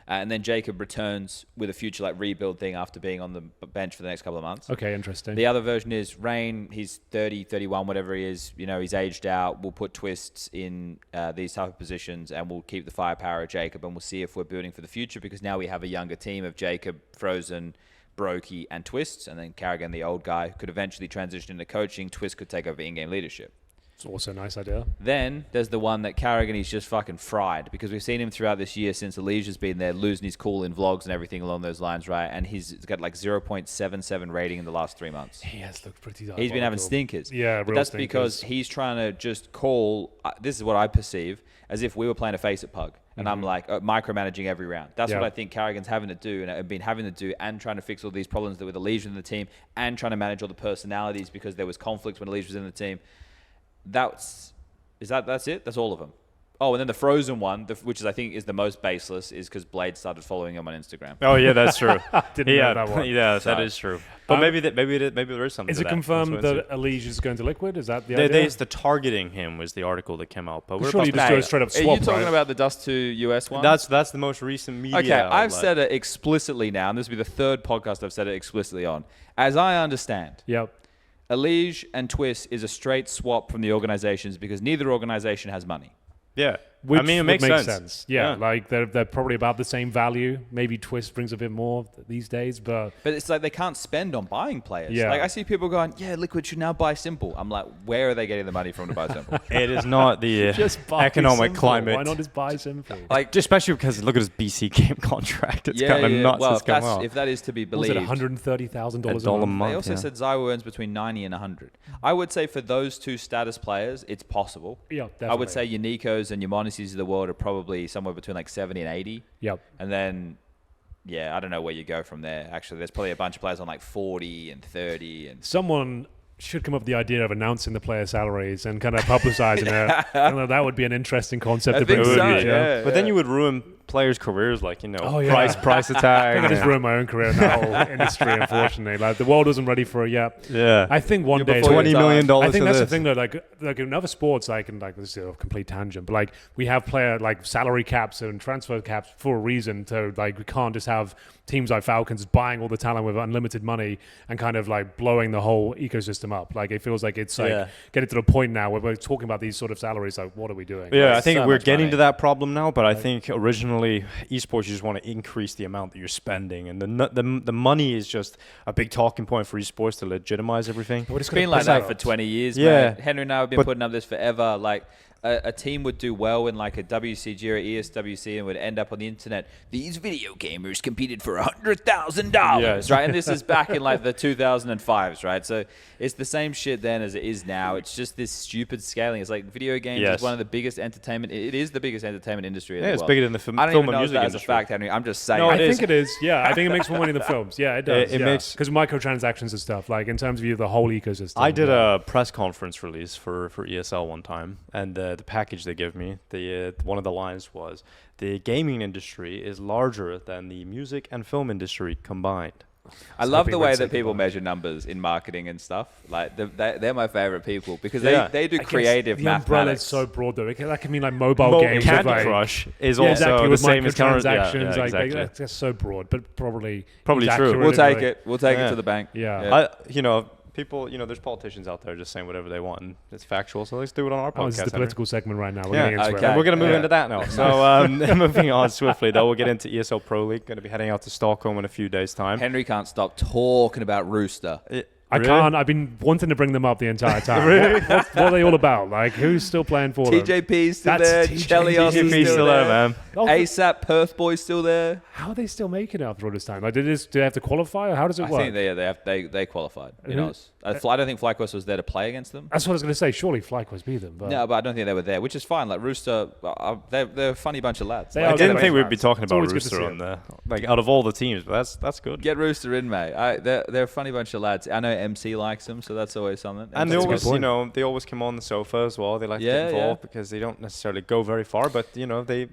And then Jacob returns with a future like rebuild thing after being on the bench for the next couple of months. Okay, interesting. The other version is Rain. He's 30, 31, whatever he is. You know, he's aged out. We'll put Twistzz in these type of positions, and we'll keep the firepower of Jacob, and we'll see if we're building for the future, because now we have a younger team of Jacob, Frozen, Brokey, and Twistzz, and then Carrigan, the old guy, could eventually transition into coaching. Twistzz could take over in-game leadership. It's also a nice idea. Then there's the one that Carrigan, he's just fucking fried, because we've seen him throughout this year since Alicia's been there, losing his cool in vlogs and everything along those lines, right? And he's got like 0.77 rating in the last 3 months. He has looked pretty He's been having stinkers. Yeah, but real that's stinkers. because he's trying to just call, this is what I perceive, as if we were playing a FaZe at Pug. And I'm like micromanaging every round. That's what I think Carrigan's having to do, and I've been having to do, and trying to fix all these problems with Alicia in the team, and trying to manage all the personalities, because there was conflict when Alicia was in the team. That's it? That's all of them. Oh, and then the Frozen one, which is I think is the most baseless, is because Blade started following him on Instagram. Oh yeah, that's true. Didn't know that one. Yeah, that is true. But maybe there is something. Is to it that. confirmed That's that Elige is going to Liquid? Is that the they, idea? the targeting him was the article that came out. But we're Surely you just do a straight up Are swap, you talking right? about the Dust 2 US one? that's the most recent media. Okay, I've outlet. said it explicitly now, and this will be the third podcast I've said it explicitly on. As I understand, Yep. Elige and Twistzz is a straight swap from the organizations, because neither organization has money. Yeah. Which I mean, it would makes make sense. Yeah, like they're probably about the same value. Maybe Twistzz brings a bit more these days, but But it's like they can't spend on buying players. Yeah. Like I see people going, yeah, Liquid should now buy Simple. I'm like, where are they getting the money from to buy Simple? It is not the just buy economic Simple. climate. Why not just buy Simple? Like, Especially because look at his BC game contract. It's kind of nuts. Well, it's come out. if that is to be Was it believed. $130,000 $1 a a month? month. They also yeah. said Zywo earns between 90 and 100. I would say for those two status players, it's possible. Yeah, definitely. I would say your Nikos and your Monesies of the world are probably somewhere between like 70 and 80. Yep. And then, yeah, I don't know where you go from there. Actually, there's probably a bunch of players on like 40 and 30. And Someone should come up with the idea of announcing the player salaries and kind of publicizing it. I don't know, that would be an interesting concept to bring think to so, the future. yeah. But then you would ruin players' careers, like Oh, yeah. price I tag. think I just ruined my own career in that whole industry, unfortunately. Like, the world wasn't ready for it yet. Yeah. I think one day... before $20 million. I think for that's the this. thing, though. Like in other sports, like this is a complete tangent, but like we have player like salary caps and transfer caps for a reason. To like we can't just have teams like Falcons buying all the talent with unlimited money and kind of like blowing the whole ecosystem up. Like it feels like it's like getting to the point now where we're talking about these sort of salaries. Like, what are we doing? Yeah, Like, I think so we're much getting money. to that problem now, but I think originally esports, you just want to increase the amount that you're spending, and the money is just a big talking point for esports to legitimize everything. We're just It's been like that for 20 years, Yeah. man. Henry and I have been putting up this forever. Like, a team would do well in like a WCG or ESWC and would end up on the internet. These video gamers competed for $100,000, Yes. right? And this is back in like the 2005s, right? So it's the same shit then as it is now. It's just this stupid scaling. It's like video games Yes. is one of the biggest entertainment. It is the biggest entertainment industry in Yeah, the it's world. bigger than the film I don't and even know if music that as a industry. fact, Henry. I'm just saying. No, I it is. think it is. Yeah, I think it makes more money than films. Yeah, it does. It makes- because microtransactions and stuff. Like in terms of the whole ecosystem. I did a press conference release for ESL one time, and the package they give me, one of the lines was, the gaming industry is larger than the music and film industry combined. I love the way that people measure numbers in marketing and stuff. Like they're my favorite people because they do creative the mathematics. umbrella is so broad though. That can mean like mobile games. Candy like, Crush is yeah, also exactly, the with same as microtransactions. Yeah, exactly. That's so broad, but probably true. accurate. We'll take it. We'll take it to the bank. Yeah. People, there's politicians out there just saying whatever they want, and it's factual. So let's do it on our podcast. This is the political segment right now. We're Yeah. getting into Okay. it. We're going to move into that now. So moving on swiftly, though, we'll get into ESL Pro League. Going to be heading out to Stockholm in a few days' time. Henry can't stop talking about Rooster. I can't. I've been wanting to bring them up the entire time. Really? What are they all about? Like, who's still playing for them? TJP's still That's there. TJP. Chelios TJP's is still there, man. Oh, ASAP Perth Boy's still there. How are they still making it after all this time? Like, do they have to qualify, or how does it I work? think they qualified. Who- I don't think FlyQuest was there to play against them. That's what I was going to say. Surely FlyQuest beat them. But No, but I don't think they were there, which is fine. Like Rooster, they're a funny bunch of lads. They I are didn't good think we'd lads. be talking It's about always good to Rooster see on the out of all the teams, but that's good. Get Rooster in, mate. They're a funny bunch of lads. I know MC likes them, so that's always something. And they That's a good always, point. they always come on the sofa as well. They like to Yeah, get involved because they don't necessarily go very far, but they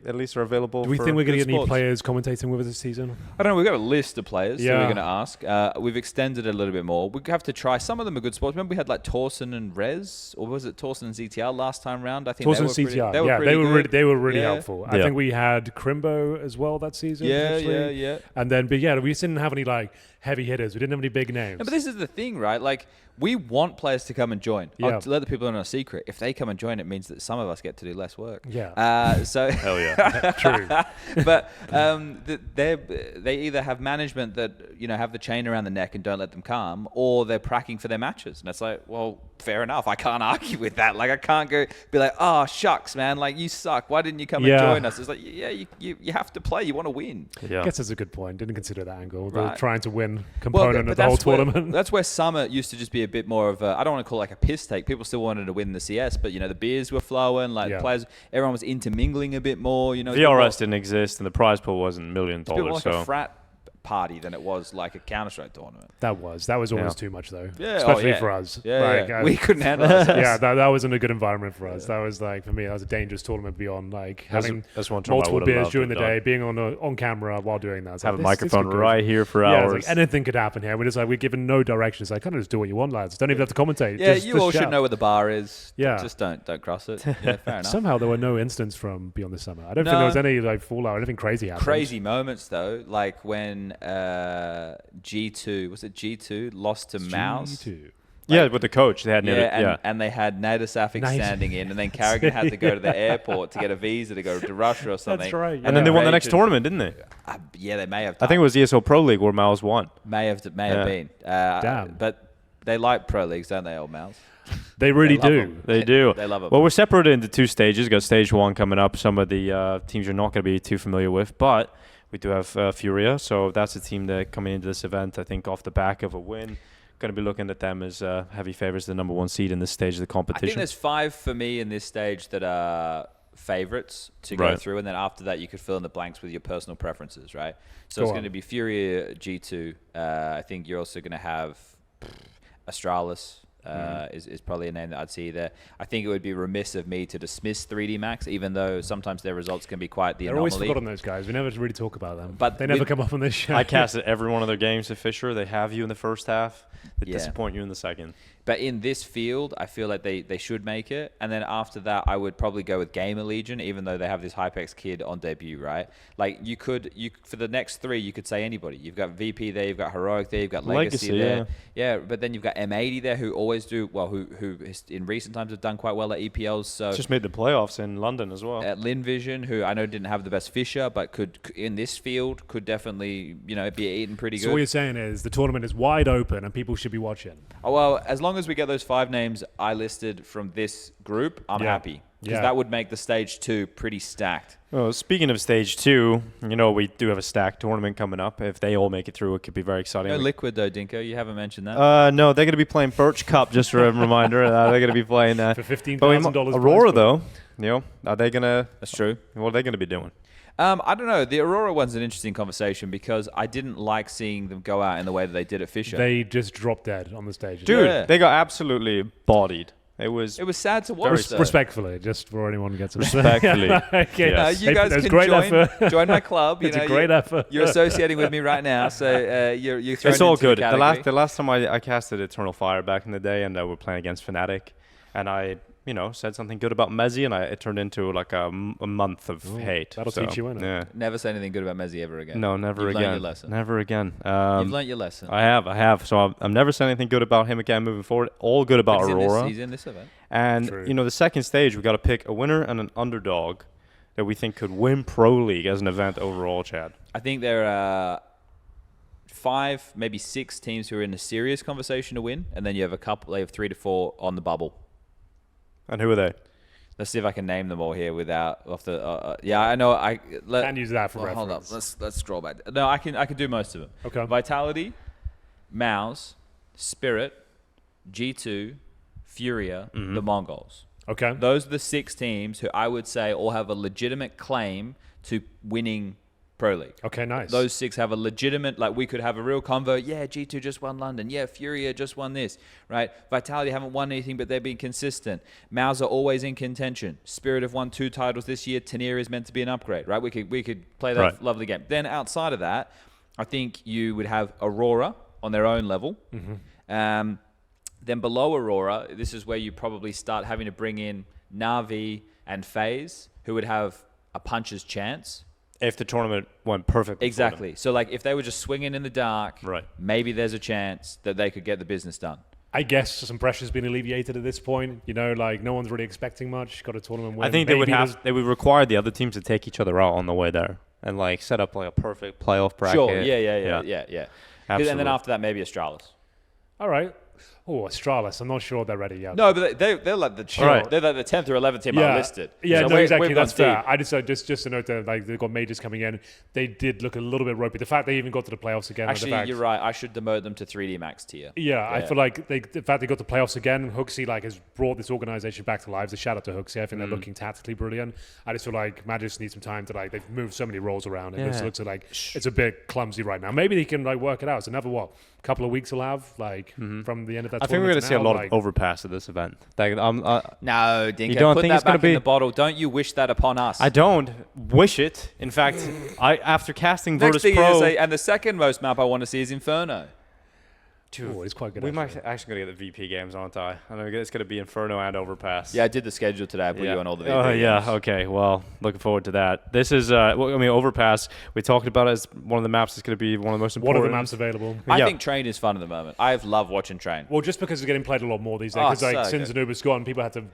at least are available. do we for think we're going to good get any sports. players commentating with us this season? I don't know. We've got a list of players that Yeah. we're going to ask. We've extended it a little bit more. We have to try. Some of them are good sports. Remember we had like Torsen and Rez, or was it Torsen and ZTR last time round? I think Torsen they were CTR. pretty They were really Yeah. helpful. I Yeah. think we had Crimbo as well that season. Yeah, potentially. yeah. And then, but yeah, we just didn't have any like heavy hitters. We didn't have any big names. No, but this is the thing, right? Like, we want players to come and join. Yeah. To let the people in on a secret. If they come and join, it means that some of us get to do less work. Yeah. So Hell yeah. True. but they either have management that have the chain around the neck and don't let them come, or they're pracking for their matches. And it's like, well, fair enough. I can't argue with that. Like, I can't go be like, oh shucks, man, like you suck. Why didn't you come and join us? It's like, yeah, you have to play. You want to win. Yeah. I guess that's a good point. Didn't consider that angle. The Right. trying to win component but of the whole that's where- tournament. That's where summer used to just be a bit more of a, I don't want to call it like a piss take. People still wanted to win the CS, but the beers were flowing, like Yeah. players, everyone was intermingling a bit more. VRS didn't exist, and the prize pool wasn't $1 million. It's a bit more like So a frat party than it was like a Counter-Strike tournament. That was always Yeah. too much though. Yeah, Especially yeah. for us. Yeah, Like, yeah. We couldn't handle it. yeah, that wasn't a good environment for us. That was like, for me, that was a dangerous tournament beyond like having that's one tournament I multiple would've beers loved during the to have day, done. being on camera while doing that. It's have like, a this microphone could be- right here for Yeah, hours. it's like anything could happen here. We're just like, we're given no direction. It's like, kind of just do what you want, lads. Don't even have to commentate. Yeah, just, you just all should shout. know where the bar is. Yeah. Just don't cross it. Yeah, fair enough. Somehow there were no incidents from Beyond the Summer. I don't No. think there was any like fallout, anything crazy happened. Crazy moments though, like when G2 lost to Mouse. G2. Yeah, with the coach, they had And they had Nader Safik Nice. standing in, and then Carrigan had to go to the airport to get a visa to go to Russia or something. That's right. And then they won the Raging. next tournament, didn't they? Yeah, they may have. I think it was ESL Pro League where Miles won. may have Yeah. been. Damn. But they like pro leagues, don't they, old Mouse? They really They love do. 'em. They do. They love it. Well, we're separated into two stages. We've got stage one coming up. Some of the teams you're not going to be too familiar with, but we do have Furia. So that's a team that coming into this event, I think, off the back of a win. Going to be looking at them as heavy favorites, the number one seed in this stage of the I think competition. there's 5 for me in this stage that are favorites to go Right. through, and then after that you could fill in the blanks with your personal preferences, right? So Go it's on. going to be Furia G2. I think you're also going to have Astralis. Is probably a name that I'd see there. I think it would be remiss of me to dismiss 3D Max, even though sometimes their results can be quite the They're always anomaly. forgotten, those guys. We never really talk about them. But they never with- come up on this show. I casted every one of their games at Fisher. They have you in the first half. They Yeah. disappoint you in the second. But in this field, I feel like they should make it. And then after that, I would probably go with Gamer Legion, even though they have this Hypex kid on debut, right? Like, you for the next 3, you could say anybody. You've got VP there, you've got Heroic there, you've got Legacy there. Yeah, but then you've got M80 there, who always do, well, who in recent times have done quite well at EPLs. So Just made the playoffs in London as well. at Linvision, who I know didn't have the best Fisher, but could in this field could definitely be eaten pretty So good. what you're saying is the tournament is wide open and people should be watching. Oh, well, as long as we get those 5 names I listed from this group, I'm Yeah. happy. Because Yeah. that would make the stage 2 pretty stacked. Well, speaking of stage 2, we do have a stacked tournament coming up. If they all make it through, it could be very exciting. No Liquid, though, Dinko. You haven't mentioned that. No, they're going to be playing Birch Cup, just for a reminder. They're going to be playing that. For $15,000 Aurora, prize though, are they going to... That's true. What are they going to be doing? I don't know. The Aurora one's an interesting conversation because I didn't like seeing them go out in the way that they did at Fisher. They just dropped dead on the stage. Dude, Yeah. they got absolutely bodied. It was sad to watch. though. Respectfully, just for anyone who gets it. respectfully. Okay. Yes. You guys There's can great effort. join my club. You It's know, a great effort. You're associating with me right now, so you're thrown It's all into good. The, The last time I casted Eternal Fire back in the day, and we're playing against Fnatic, and I said something good about Mezzi, and it turned into like a month of hate. That'll teach you, innit? Yeah. Never say anything good about Mezzi ever again. No, never You've again. Learned your lesson. Never again. You've learned your lesson. I have. So I'm never saying anything good about him again moving forward. All good about Aurora. He's in this event. And True. the second stage, we got to pick a winner and an underdog that we think could win Pro League as an event overall, Chad. I think there are 5, maybe 6 teams who are in a serious conversation to win, and then you have a couple. They have 3 to 4 on the bubble. And who are they? Let's see if I can name them all here without off the. Yeah, I know. And use that for Hold up. reference. Let's scroll back. No, I can do most of them. Okay. Vitality, Mouse, Spirit, G2, Furia, the Mongols. Okay. Those are the 6 teams who I would say all have a legitimate claim to winning Pro League. Okay, nice. Those 6 have a legitimate, like we could have a real convo. Yeah, G2 just won London. Yeah, Furia just won this, right? Vitality haven't won anything, but they've been consistent. Mouse are always in contention. Spirit have won 2 titles this year. Tenir is meant to be an upgrade, right? We could play that lovely game. Then outside of that, I think you would have Aurora on their own level. Then below Aurora, this is where you probably start having to bring in Na'Vi and FaZe, who would have a puncher's chance. If the tournament went perfectly. Exactly. So, like, if they were just swinging in the dark, Right. maybe there's a chance that they could get the business done. I guess some pressure's been alleviated at this point. Like no one's really expecting much. Got a tournament win. I think they would require the other teams to take each other out on the way there and like set up like a perfect playoff bracket. Sure. Yeah. Absolutely. And then after that, maybe Astralis. All right. Oh, Astralis. I'm not sure they're ready yet. No, but they're like the they're like the 10th or 11th team I listed. Yeah, So no, we're exactly. That's deep. fair. I just to note that like they've got majors coming in. They did look a little bit ropey. The fact they even got to the playoffs again. Actually, the fact, you're right. I should demote them to 3D Max tier. Yeah, I feel like the fact they got to playoffs again, Hooksy has brought this organization back to life. So shout out to Hooksy. I think they're looking tactically brilliant. I just feel like Magic just needs some time to they've moved so many roles around. And it just looks like it's a bit clumsy right now. Maybe they can work it out. It's another couple of weeks will have from the end of that. I think we're going to see a lot of overpass at this event. No, Dinko, you don't put think that it's gonna back in be- the bottle. Don't you wish that upon us? I don't wish it. In fact, after casting Next Virtus thing Pro, is to say, and the second most map I want to see is Inferno. Oh, it's quite good. we actually. might actually going to get the VP games, aren't I? I know it's going to be Inferno and Overpass. Yeah, I did the schedule today. I put you on all the VP Oh, yeah. games. Okay. Well, looking forward to that. This is, Overpass. We talked about it as one of the maps that's going to be one of the most What important. are the maps available? I think Train is fun at the moment. I've loved watching Train. Well, just because it's getting played a lot more these days. Oh, Because so since good. Anuba's gone, people had to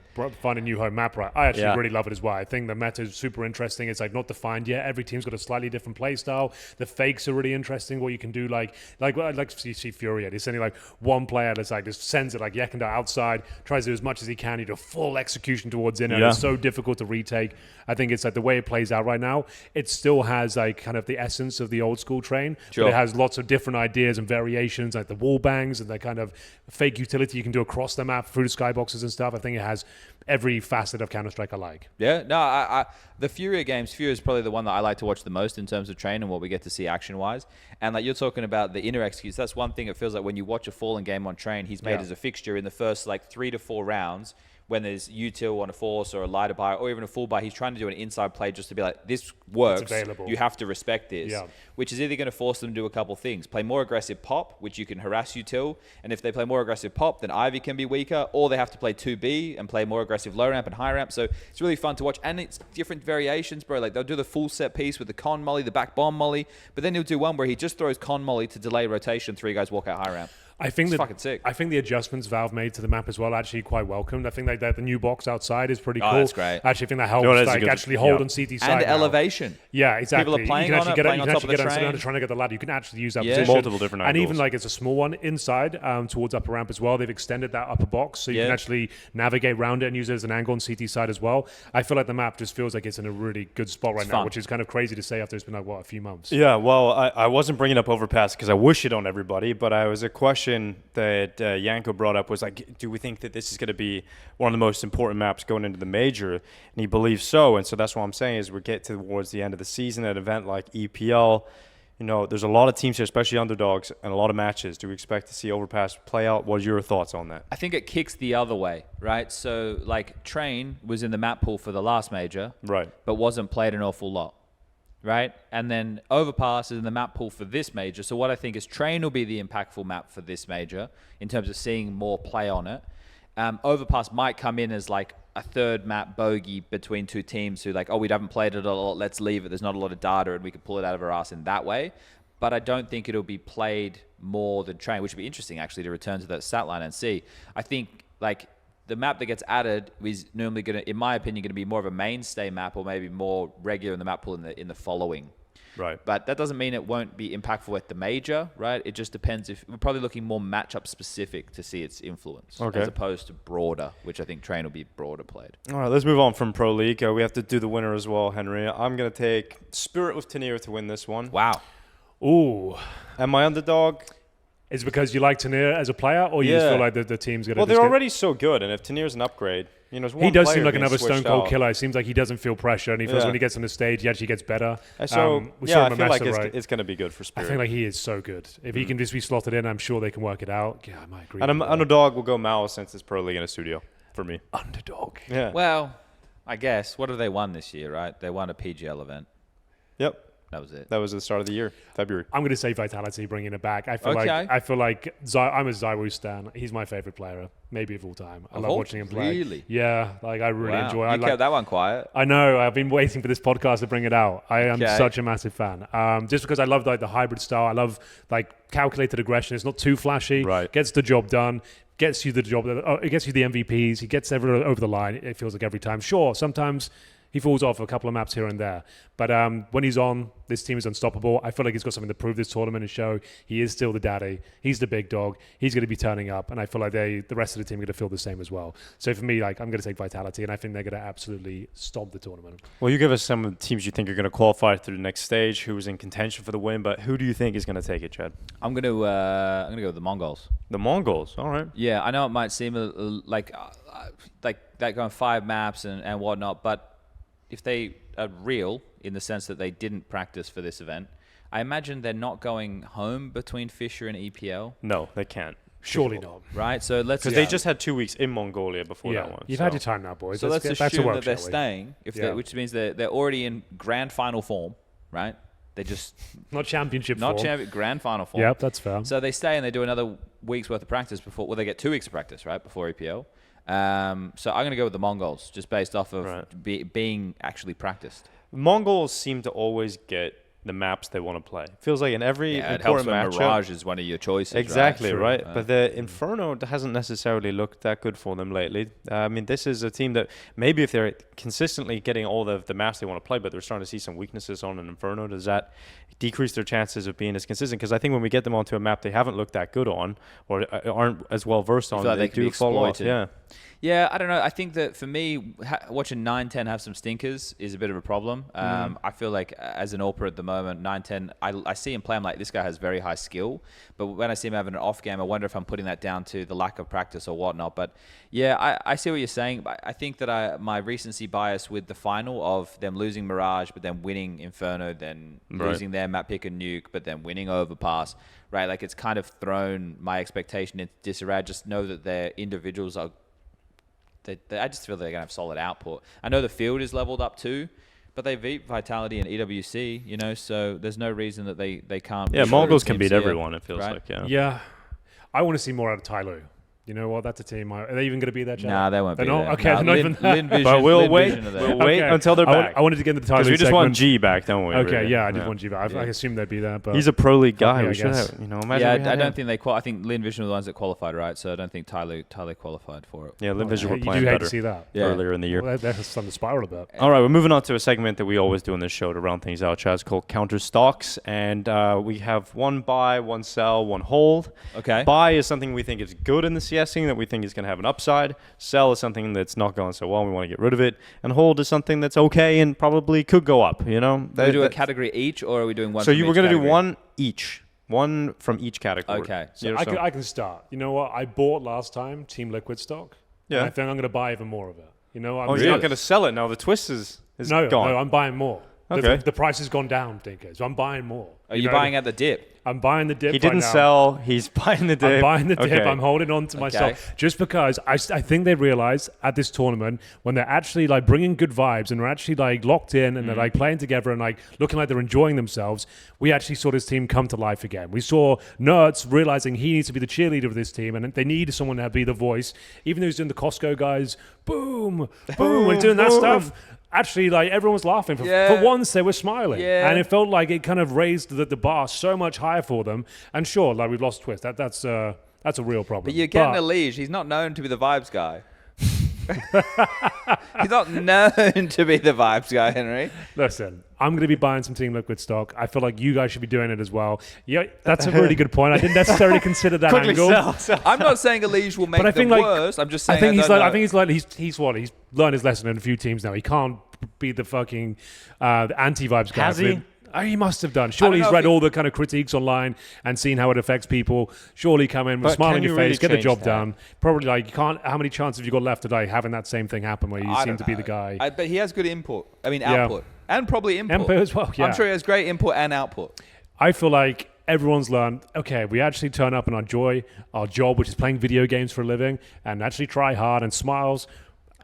find a new home map, right? I actually Yeah. really love it as well. I think the meta is super interesting. It's not defined yet. Every team's got a slightly different play style. The fakes are really interesting. What you can do, like you see Furia. He's sending one player that's just sends it Yekunda outside, tries to do as much as he can. You do full execution towards inner. Yeah. It's so difficult to retake. I think it's the way it plays out right now. It still has kind of the essence of the old school Train, Sure. but it has lots of different ideas and variations, like the wall bangs and the kind of fake utility you can do across the map through the skyboxes and stuff. I think it has every facet of Counter-Strike I like. Yeah, no, the Furia games, Furia is probably the one that I like to watch the most in terms of Train and what we get to see action-wise. And you're talking about the inner executes. That's one thing it feels like when you watch a Fallen game on Train, he's made as a fixture in the first 3 to 4 rounds. When there's util on a force or a lighter buy or even a full buy, he's trying to do an inside play just to be like, this works. It's available. You have to respect this. Yeah. Which is either going to force them to do a couple things. Play more aggressive pop, which you can harass util. And if they play more aggressive pop, then Ivy can be weaker. Or they have to play 2B and play more aggressive low ramp and high ramp. So it's really fun to watch. And it's different variations, bro. They'll do the full set piece with the con molly, the back bomb molly. But then he'll do one where he just throws con molly to delay rotation. 3 guys walk out high ramp. I think It's fucking sick. I think the adjustments Valve made to the map as well actually quite welcomed. I think the new box outside is pretty cool. that's great. I actually think that helps No, that's a good- actually hold yeah. on CT side And now. elevation. Yeah, exactly. People are playing you can on actually it, get playing you on can top of actually the get instead train. of trying to get the ladder. You can actually use that Yeah. position. Multiple different And even angles. it's a small one inside towards upper ramp as well. They've extended that upper box so you can actually navigate around it and use it as an angle on CT side as well. I feel like the map just feels like it's in a really good spot right now, fun. which is kind of crazy to say after it's been a few months. Yeah, well, I wasn't bringing up Overpass because I wish it on everybody, but I was a question that Yanko brought up was do we think that this is going to be one of the most important maps going into the major? And he believes so, and so that's what I'm saying is we get towards the end of the season at an event like EPL. there's a lot of teams here, especially underdogs, and a lot of matches. Do we expect to see Overpass play out? What are your thoughts on that? I think it kicks the other way, right? So, like, Train was in the map pool for the last major, Right. but wasn't played an awful lot, right? And then Overpass is in the map pool for this major. So what I think is Train will be the impactful map for this major in terms of seeing more play on it. Overpass might come in as like a third map bogey between two teams who like, oh, we haven't played it a lot, let's leave it. There's not a lot of data and we can pull it out of our ass in that way. But I don't think it'll be played more than Train, which would be interesting actually to return to that stat line and see. I think like the map that gets added is normally going to, in my opinion, going to be more of a mainstay map or maybe more regular in the map pool in the following. Right. But that doesn't mean it won't be impactful at the major, right? It just depends. If we're probably looking more matchup specific to see its influence as opposed to broader, which I think Train will be broader played. All right, let's move on from Pro League. We have to do the winner as well, Henry. I'm going to take Spirit with Tanier to win this one. Wow. Ooh. And my underdog... Is it because you like Tanier as a player, or you just feel like the team's going to... Well, they're already so good, and if Tanier's an upgrade, there's one he does player seem like being another switched stone cold out. killer. It seems like he doesn't feel pressure, and he feels when he gets on the stage, he actually gets better. So, we saw him I at feel like Massa, right? it's going to be good for I Spirit. think like he is so good. If he can just be slotted in, I'm sure they can work it out. Yeah, I might agree. And with that. underdog will go Mao since it's Pro League in a studio for me. Underdog. Yeah. Well, I guess. What have they won this year, right? They won a PGL event. Yep. That was it. That was the start of the year, February. I'm going to say Vitality, bringing it back. I feel Okay. like I'm a Zywu stan. He's my favorite player, maybe of all time. I love watching him play. Really? Yeah, like I really enjoy. You kept that one quiet. I know. I've been waiting for this podcast to bring it out. I am Okay. such a massive fan. Just because I love like the hybrid style. I love like calculated aggression. It's not too flashy. Right. Gets the job done. Gets you the job. It gets you the MVPs. He gets everyone over the line. It feels like every time. Sure, sometimes he falls off a couple of maps here and there. But when he's on, this team is unstoppable. I feel like he's got something to prove this tournament and show he is still the daddy. He's the big dog. He's going to be turning up. And I feel like the rest of the team are going to feel the same as well. So for me, like I'm going to take Vitality, and I think they're going to absolutely stomp the tournament. Well, you give us some of the teams you think are going to qualify through the next stage, who's in contention for the win, but who do you think is going to take it, Chad? I'm gonna go with the Mongols. The Mongols, all right. Yeah, I know it might seem like that going 5 maps and whatnot, but if they are real in the sense that they didn't practice for this event, I imagine they're not going home between FISSURE and EPL. No, they can't. Surely not. Right? So let's... Because they just had 2 weeks in Mongolia before that one. You've had your time now, boys. So let's get back to assume work, that they're shall we? staying, which means they're already in grand final form, right? They just... Not championship Not form. grand final form. Yep, that's fair. So they stay and they do another week's worth of practice before... Well, they get 2 weeks of practice, right? Before EPL. So I'm going to go with the Mongols, just based off of being actually practiced. Mongols seem to always get the maps they want to play. Feels like in every It helps important when matchup. Mirage is one of your choices. Exactly, right? right? But the Inferno hasn't necessarily looked that good for them lately. I mean, this is a team that maybe if they're consistently getting all the maps they want to play, but they're starting to see some weaknesses on an Inferno, does that decrease their chances of being as consistent? Because I think when we get them onto a map they haven't looked that good on or aren't as well versed on, like they can be do fall off. exploited. Yeah, I don't know. I think that for me, watching 9-10 have some stinkers is a bit of a problem. I feel like as an AWPer at the moment, 9-10, I see him play. I'm like, this guy has very high skill. But when I see him having an off game, I wonder if I'm putting that down to the lack of practice or whatnot. But yeah, I see what you're saying. But I think that my recency bias with the final of them losing Mirage, but then winning Inferno, then losing their map pick and nuke, but then winning Overpass, right? Like it's kind of thrown my expectation into disarray. I just know that their individuals are... I just feel they're going to have solid output. I know the field is leveled up too, but they beat Vitality and EWC, so there's no reason that they can't. Yeah, Mongols can beat everyone, it feels like, Yeah. I want to see more out of Tyloo. You know what? That's a team. Are they even going to be there, Chad? Nah, they won't be not? there. Okay, they're not even there. But we'll wait until they're back. I wanted to get into the Tyloo Because we just segment. want G back, don't we? Okay, really? yeah, I did want G back. I assumed they'd be there. But he's a Pro League guy. Yeah, We should have, imagine I don't think they I think Lin Vision were the ones that qualified, right? So I don't think Tyler qualified for it. Yeah, Lin Vision were you playing do hate better to see that. earlier in the year. Well, that's something to spiral about. All right, we're moving on to a segment that we always do on this show to round things out, Chaz, called Counter Stocks. And we have one buy, one sell, one hold. Okay. Buy is something we think is good in the CS scene that we think is going to have an upside. Sell is something that's not going so well and we want to get rid of it. And hold is something that's okay and probably could go up, Are we doing a category each or are we doing one So from you were each going to do category? one each. One from each category. Okay. So I can start. You know what? I bought last time Team Liquid stock. Yeah. And I think I'm going to buy even more of it. You know, You're not going to sell it now. The Twistzz is no, gone. No, I'm buying more. Okay. The price has gone down, Dinko, so I'm buying more. Are you buying at the dip? I'm buying the dip. He didn't right now. sell. He's buying the dip. I'm buying the dip. Okay. I'm holding on to myself just because I think they realize at this tournament when they're actually like bringing good vibes and they're actually like locked in and they're like playing together and like looking like they're enjoying themselves. We actually saw this team come to life again. We saw Nerds realizing he needs to be the cheerleader of this team and they need someone to be the voice. Even though he's doing the Costco guys, boom, boom, and doing that stuff. Actually, like everyone was laughing. For once, they were smiling, and it felt like it kind of raised the bar so much higher for them. And sure, like we've lost Twistzz. That's a real problem. But you're getting a Liege. He's not known to be the vibes guy. He's not known to be the vibes guy, Henry. Listen, I'm going to be buying some Team Liquid stock. I feel like you guys should be doing it as well. Yeah, that's a really good point. I didn't necessarily consider that angle. Sell. I'm not saying a Liege will make them worse. I'm just saying he's learned his lesson in a few teams now. He can't be the fucking anti-vibes guy. Has he? He must have done. Surely he's read all the kind of critiques online and seen how it affects people. Surely come in with a smile on your face, get the job done. Probably like you can't. How many chances have you got left today having that same thing happen where you seem to be the guy? But he has good output. And probably input. Input as well. Yeah. I'm sure he has great input and output. I feel like everyone's learned, okay, we actually turn up in our job, which is playing video games for a living, and actually try hard and smiles.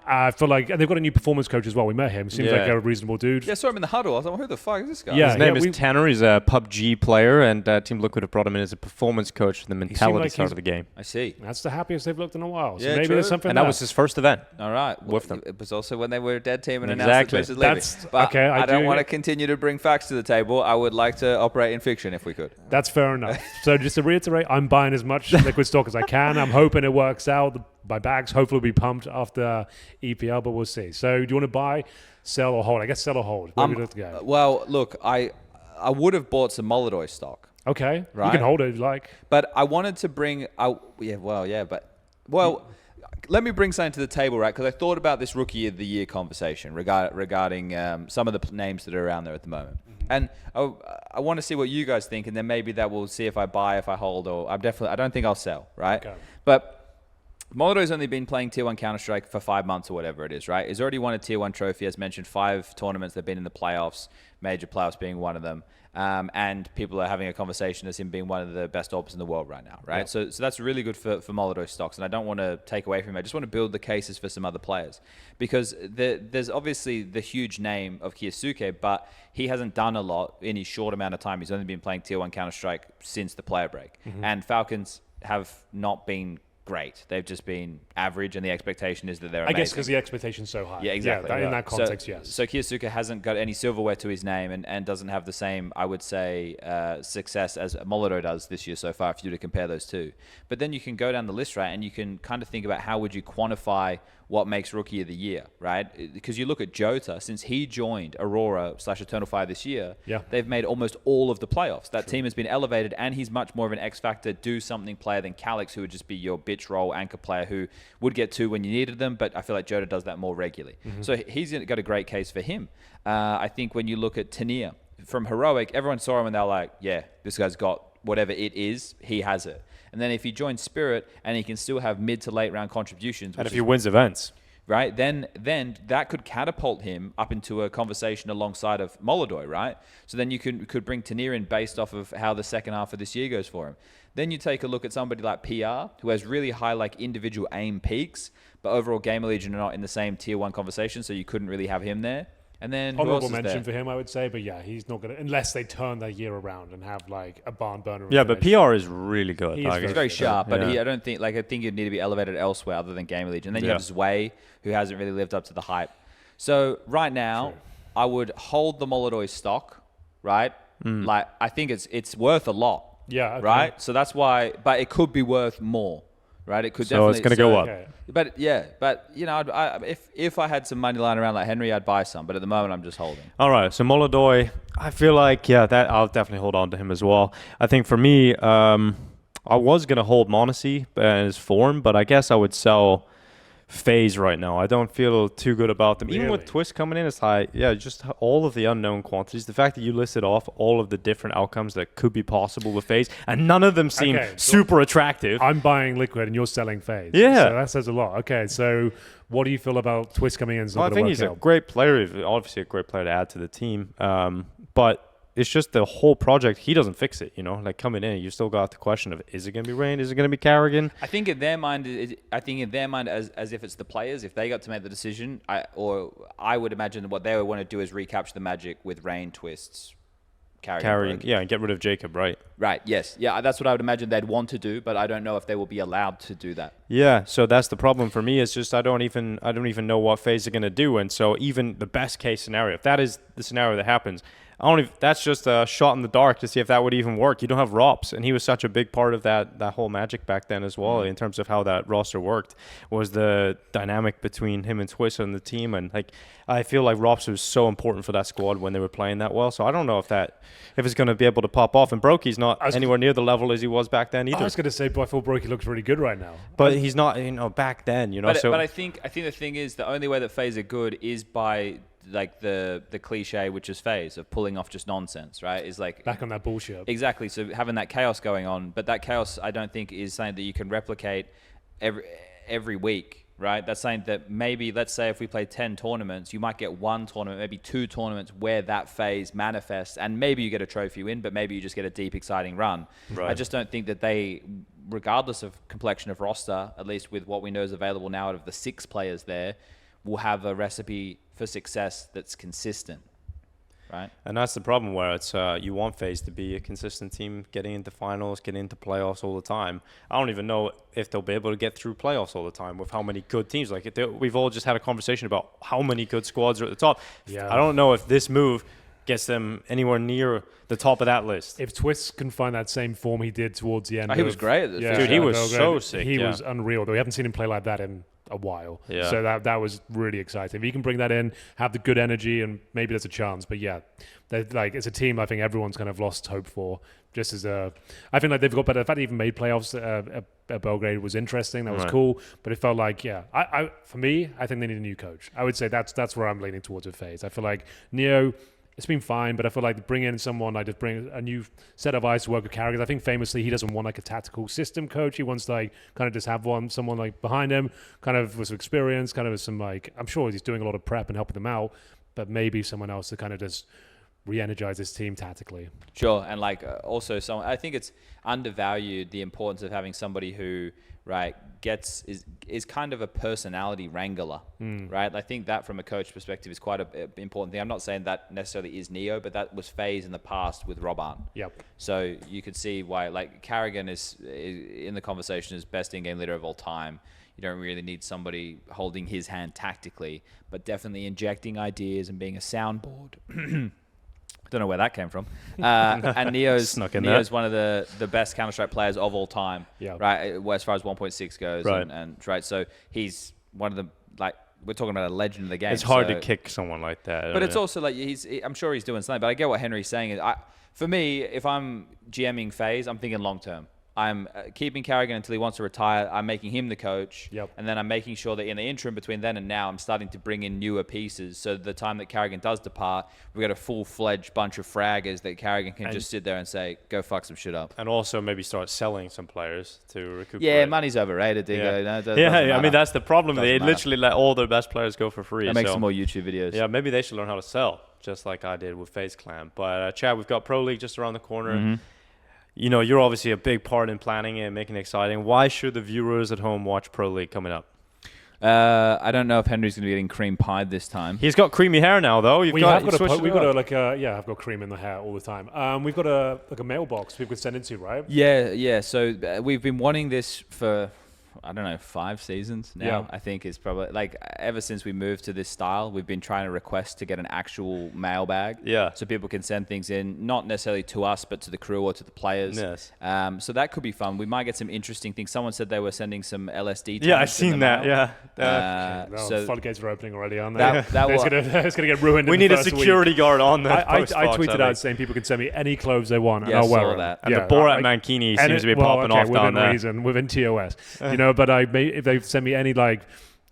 I feel like, and they've got a new performance coach as well. We met him. Seems like a reasonable dude. Yeah, I saw him in the huddle. I was like, who the fuck is this guy? Yeah, his name is Tanner. He's a PUBG player, and Team Liquid have brought him in as a performance coach for the mentality side of the game. I see. That's the happiest they've looked in a while. So Yeah, maybe true. there's something And that was his first event. All right. With them. It was also when they were a dead team and announced that Twistzz is leaving. But okay, I don't want to continue to bring facts to the table. I would like to operate in fiction if we could. That's fair enough. So just to reiterate, I'm buying as much Liquid stock as I can. I'm hoping it works out. My bags hopefully will be pumped after EPL, but we'll see. So do you want to buy, sell, or hold? I guess sell or hold. Where would you like to go? Well, look, I would have bought some Molodoi stock. Okay. Right. You can hold it if you like. But I wanted to bring... let me bring something to the table, right? Because I thought about this Rookie of the Year conversation regarding some of the names that are around there at the moment. And I want to see what you guys think, and then maybe that will see if I buy, if I hold, or I don't think I'll sell, right? Okay. But Molodoi's only been playing Tier 1 Counter-Strike for 5 months or whatever it is, right? He's already won a Tier 1 trophy, as mentioned, 5 tournaments. They've been in the playoffs, major playoffs being one of them. And people are having a conversation as him being one of the best ops in the world right now, right? Yep. So that's really good for Molodoi stocks, and I don't want to take away from him. I just want to build the cases for some other players, because there's obviously the huge name of Kyosuke, but he hasn't done a lot in his short amount of time. He's only been playing Tier 1 Counter-Strike since the player break. And Falcons have not been great. They've just been average, and the expectation is that they're amazing. I guess because the expectation's so high. Yeah, exactly. In that context, yes. So Kyosuke hasn't got any silverware to his name and doesn't have the same, I would say, success as Molodoi does this year so far, if you were to compare those two. But then you can go down the list, right, and you can kind of think about how would you quantify what makes Rookie of the Year, right? Because you look at Jota, since he joined Aurora/Eternal Fire this year, they've made almost all of the playoffs. That team has been elevated, and he's much more of an X-Factor, do-something player than Calix, who would just be your bitch roll anchor player who would get 2 when you needed them, but I feel like Jota does that more regularly. So he's got a great case for him. I think when you look at Tania, from Heroic, everyone saw him and they're like, yeah, this guy's got whatever it is, he has it. And then if he joins Spirit and he can still have mid to late round contributions, and if he wins events, right, then that could catapult him up into a conversation alongside of Molodoi, right? So then you could bring Tania in based off of how the second half of this year goes for him. Then you take a look at somebody like PR, who has really high like individual aim peaks, but overall Gamer Legion are not in the same Tier 1 conversation, so you couldn't really have him there. And then honorable mention for him, I would say, but yeah, he's not gonna unless they turn their year around and have like a barn burner. Yeah, but PR is really good. He's very sharp, but I think you'd need to be elevated elsewhere other than Gamer Legion. And then you have Zwei, who hasn't really lived up to the hype. So right now, I would hold the Molodoi stock, right? Like I think it's worth a lot. Yeah. Okay. Right. So that's why, but it could be worth more. Right, it could so definitely. It's going to go up. Okay. But you know, if I had some money lying around like Henry, I'd buy some. But at the moment, I'm just holding. All right, so Molodoi, I feel like that I'll definitely hold on to him as well. I think for me, I was going to hold Monacy in his form, but I guess I would sell FaZe right now. I don't feel too good about them. Even with Really? Twistzz coming in, it's like, yeah, just all of the unknown quantities. The fact that you listed off all of the different outcomes that could be possible with FaZe, and none of them seem Okay, so super attractive. I'm buying Liquid and you're selling FaZe. Yeah. So that says a lot. Okay, so what do you feel about Twistzz coming in? Well, I think he's a great player, obviously a great player to add to the team. But it's just the whole project. He doesn't fix it, Like coming in, you still got the question of, is it going to be Rain? Is it going to be Carrigan? I think in their mind, as if it's the players, if they got to make the decision, I would imagine that what they would want to do is recapture the magic with Rain, Twistzz, Carrigan, Yeah, and get rid of Jacob, right? Right. Yes. Yeah. That's what I would imagine they'd want to do, but I don't know if they will be allowed to do that. Yeah. So that's the problem for me. It's just I don't even know what FaZe are going to do, and so even the best case scenario, if that is the scenario that happens. That's just a shot in the dark to see if that would even work. You don't have Rops, and he was such a big part of that whole magic back then as well, in terms of how that roster worked, was the dynamic between him and Twistzz and the team. And I feel like Rops was so important for that squad when they were playing that well. So I don't know if it's going to be able to pop off. And Brokey's not anywhere near the level as he was back then either. I was going to say, but I thought Brokey looks really good right now. But he's not, back then, But I think the thing is, the only way that FaZe are good is by like the cliche, which is FaZe, of pulling off just nonsense, right? Is like back on that bullshit. Exactly. So having that chaos going on, but that chaos I don't think is something that you can replicate every week, right? That's something that maybe, let's say if we play 10 tournaments, you might get one tournament, maybe 2 tournaments where that phase manifests, and maybe you get a trophy win, but maybe you just get a deep, exciting run. Right. I just don't think that they, regardless of complexion of roster, at least with what we know is available now out of the 6 players there, will have a recipe for success that's consistent, right? And that's the problem, where it's you want FaZe to be a consistent team, getting into finals, getting into playoffs all the time. I don't even know if they'll be able to get through playoffs all the time with how many good teams. Like we've all just had a conversation about how many good squads are at the top. Yeah. I don't know if this move gets them anywhere near the top of that list. If Twistzz can find that same form he did towards the end, he was great at Dude, he was so sick. He was unreal. Though we haven't seen him play like that in a while. Yeah. So that was really exciting. If he can bring that in, have the good energy, and maybe there's a chance. But yeah, it's a team I think everyone's kind of lost hope for. Just as I think like they've got better. The fact they even made playoffs at Belgrade was interesting. That was cool. But it felt like, for me, I think they need a new coach. I would say that's where I'm leaning towards with FaZe. I feel like Neo, it's been fine, but I feel like bring in someone, like just bring a new set of eyes to work with characters. I think famously he doesn't want like a tactical system coach. He wants to like kind of just have someone like behind him, kind of with some experience, kind of with some like, I'm sure he's doing a lot of prep and helping them out, but maybe someone else to kind of just re-energize his team tactically. Sure, and like also I think it's undervalued the importance of having somebody who is kind of a personality wrangler, right? I think that from a coach perspective is quite an important thing. I'm not saying that necessarily is Neo, but that was FaZe in the past with Robant. Yep. So you could see why, like, Carrigan is in the conversation as best in-game leader of all time. You don't really need somebody holding his hand tactically, but definitely injecting ideas and being a soundboard. Don't know where that came from. And Neo's one of the best Counter-Strike players of all time, right? As far as 1.6 goes, right. And right, so he's one of the, like, we're talking about a legend of the game. It's hard to kick someone like that. But it's also like I'm sure he's doing something. But I get what Henry's saying. For me, if I'm GMing FaZe, I'm thinking long term. I'm keeping Carrigan until he wants to retire. I'm making him the coach. Yep. And then I'm making sure that in the interim between then and now, I'm starting to bring in newer pieces. So the time that Carrigan does depart, we've got a full-fledged bunch of fraggers that Carrigan can just sit there and say, go fuck some shit up. And also maybe start selling some players to recuperate. Yeah, money's overrated, Digo. Yeah, I mean, that's the problem. They literally let all their best players go for free. And make some more YouTube videos. Yeah, maybe they should learn how to sell, just like I did with FaZe Clan. But Chad, we've got Pro League just around the corner. Mm-hmm. You're obviously a big part in planning it and making it exciting. Why should the viewers at home watch Pro League coming up? I don't know if Henry's going to be getting cream pied this time. He's got creamy hair now, though. I've got cream in the hair all the time. We've got a mailbox people could send into, right? Yeah. So we've been wanting this for, I don't know, 5 seasons now. Yeah. I think it's probably like ever since we moved to this style, we've been trying to request to get an actual mailbag. Yeah. So people can send things in, not necessarily to us, but to the crew or to the players. Yes. So that could be fun. We might get some interesting things. Someone said they were sending some LSD. Yeah, I've seen that. Mail. Yeah. So floodgates are opening already, aren't they? It's going to get ruined. We need a security guard on there. I tweeted out saying people can send me any clothes they want, and I'll wear them. That. And the Borat Mankini seems to be popping off down there. Within TOS, but if they send me any like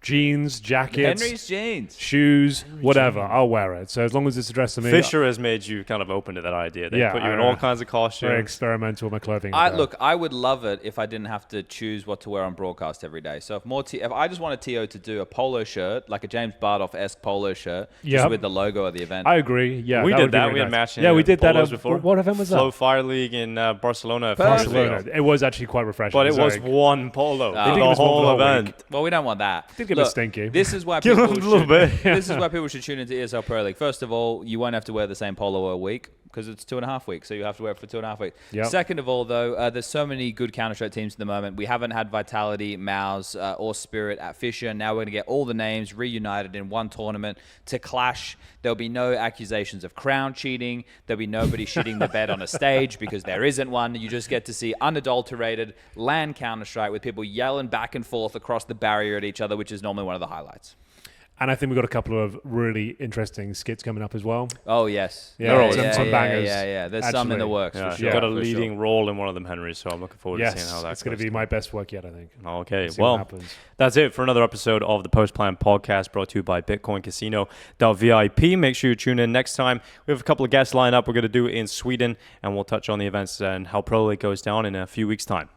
jeans, jackets, Henry's jeans. shoes, whatever. I'll wear it. So as long as it's addressed to me. FISSURE has made you kind of open to that idea. They put you in all kinds of costumes. Very experimental with my clothing. Look, I would love it if I didn't have to choose what to wear on broadcast every day. So if I just want a TO to do a polo shirt, like a James Bardoff-esque polo shirt, just with the logo of the event. I agree. Yeah, we did that. Really we had nice. matching. Yeah, we did that before. What event was that? Flow Fire League in Barcelona. Barcelona. It was actually quite refreshing. But it was one polo. I think the it was whole one event. week. Well, we don't want that. Did get a stinky. This is why Give people them a little bit. This is why people should tune into ESL Pro League. First of all, you won't have to wear the same polo a week because it's 2.5 weeks, so you have to wear it for 2.5 weeks. Yep. Second of all, though, there's so many good Counter-Strike teams at the moment. We haven't had Vitality, Mouse, or Spirit at FISSURE. Now we're going to get all the names reunited in one tournament to clash. There'll be no accusations of crown cheating. There'll be nobody shitting the bed on a stage because there isn't one. You just get to see unadulterated LAN Counter-Strike with people yelling back and forth across the barrier at each other, which is normally one of the highlights. And I think we've got a couple of really interesting skits coming up as well. Oh, yes. Yeah, some bangers. Yeah. There's some in the works. Yeah, for sure. you've got a for leading role in one of them, Henry, so I'm looking forward to seeing how that it's going to be my best work yet, I think. Okay, See what well, happens. that's it for another episode of the Post Plan Podcast brought to you by Bitcoin Casino.vip. Make sure you tune in next time. We have a couple of guests lined up we're going to do in Sweden, and we'll touch on the events and how Pro League goes down in a few weeks' time.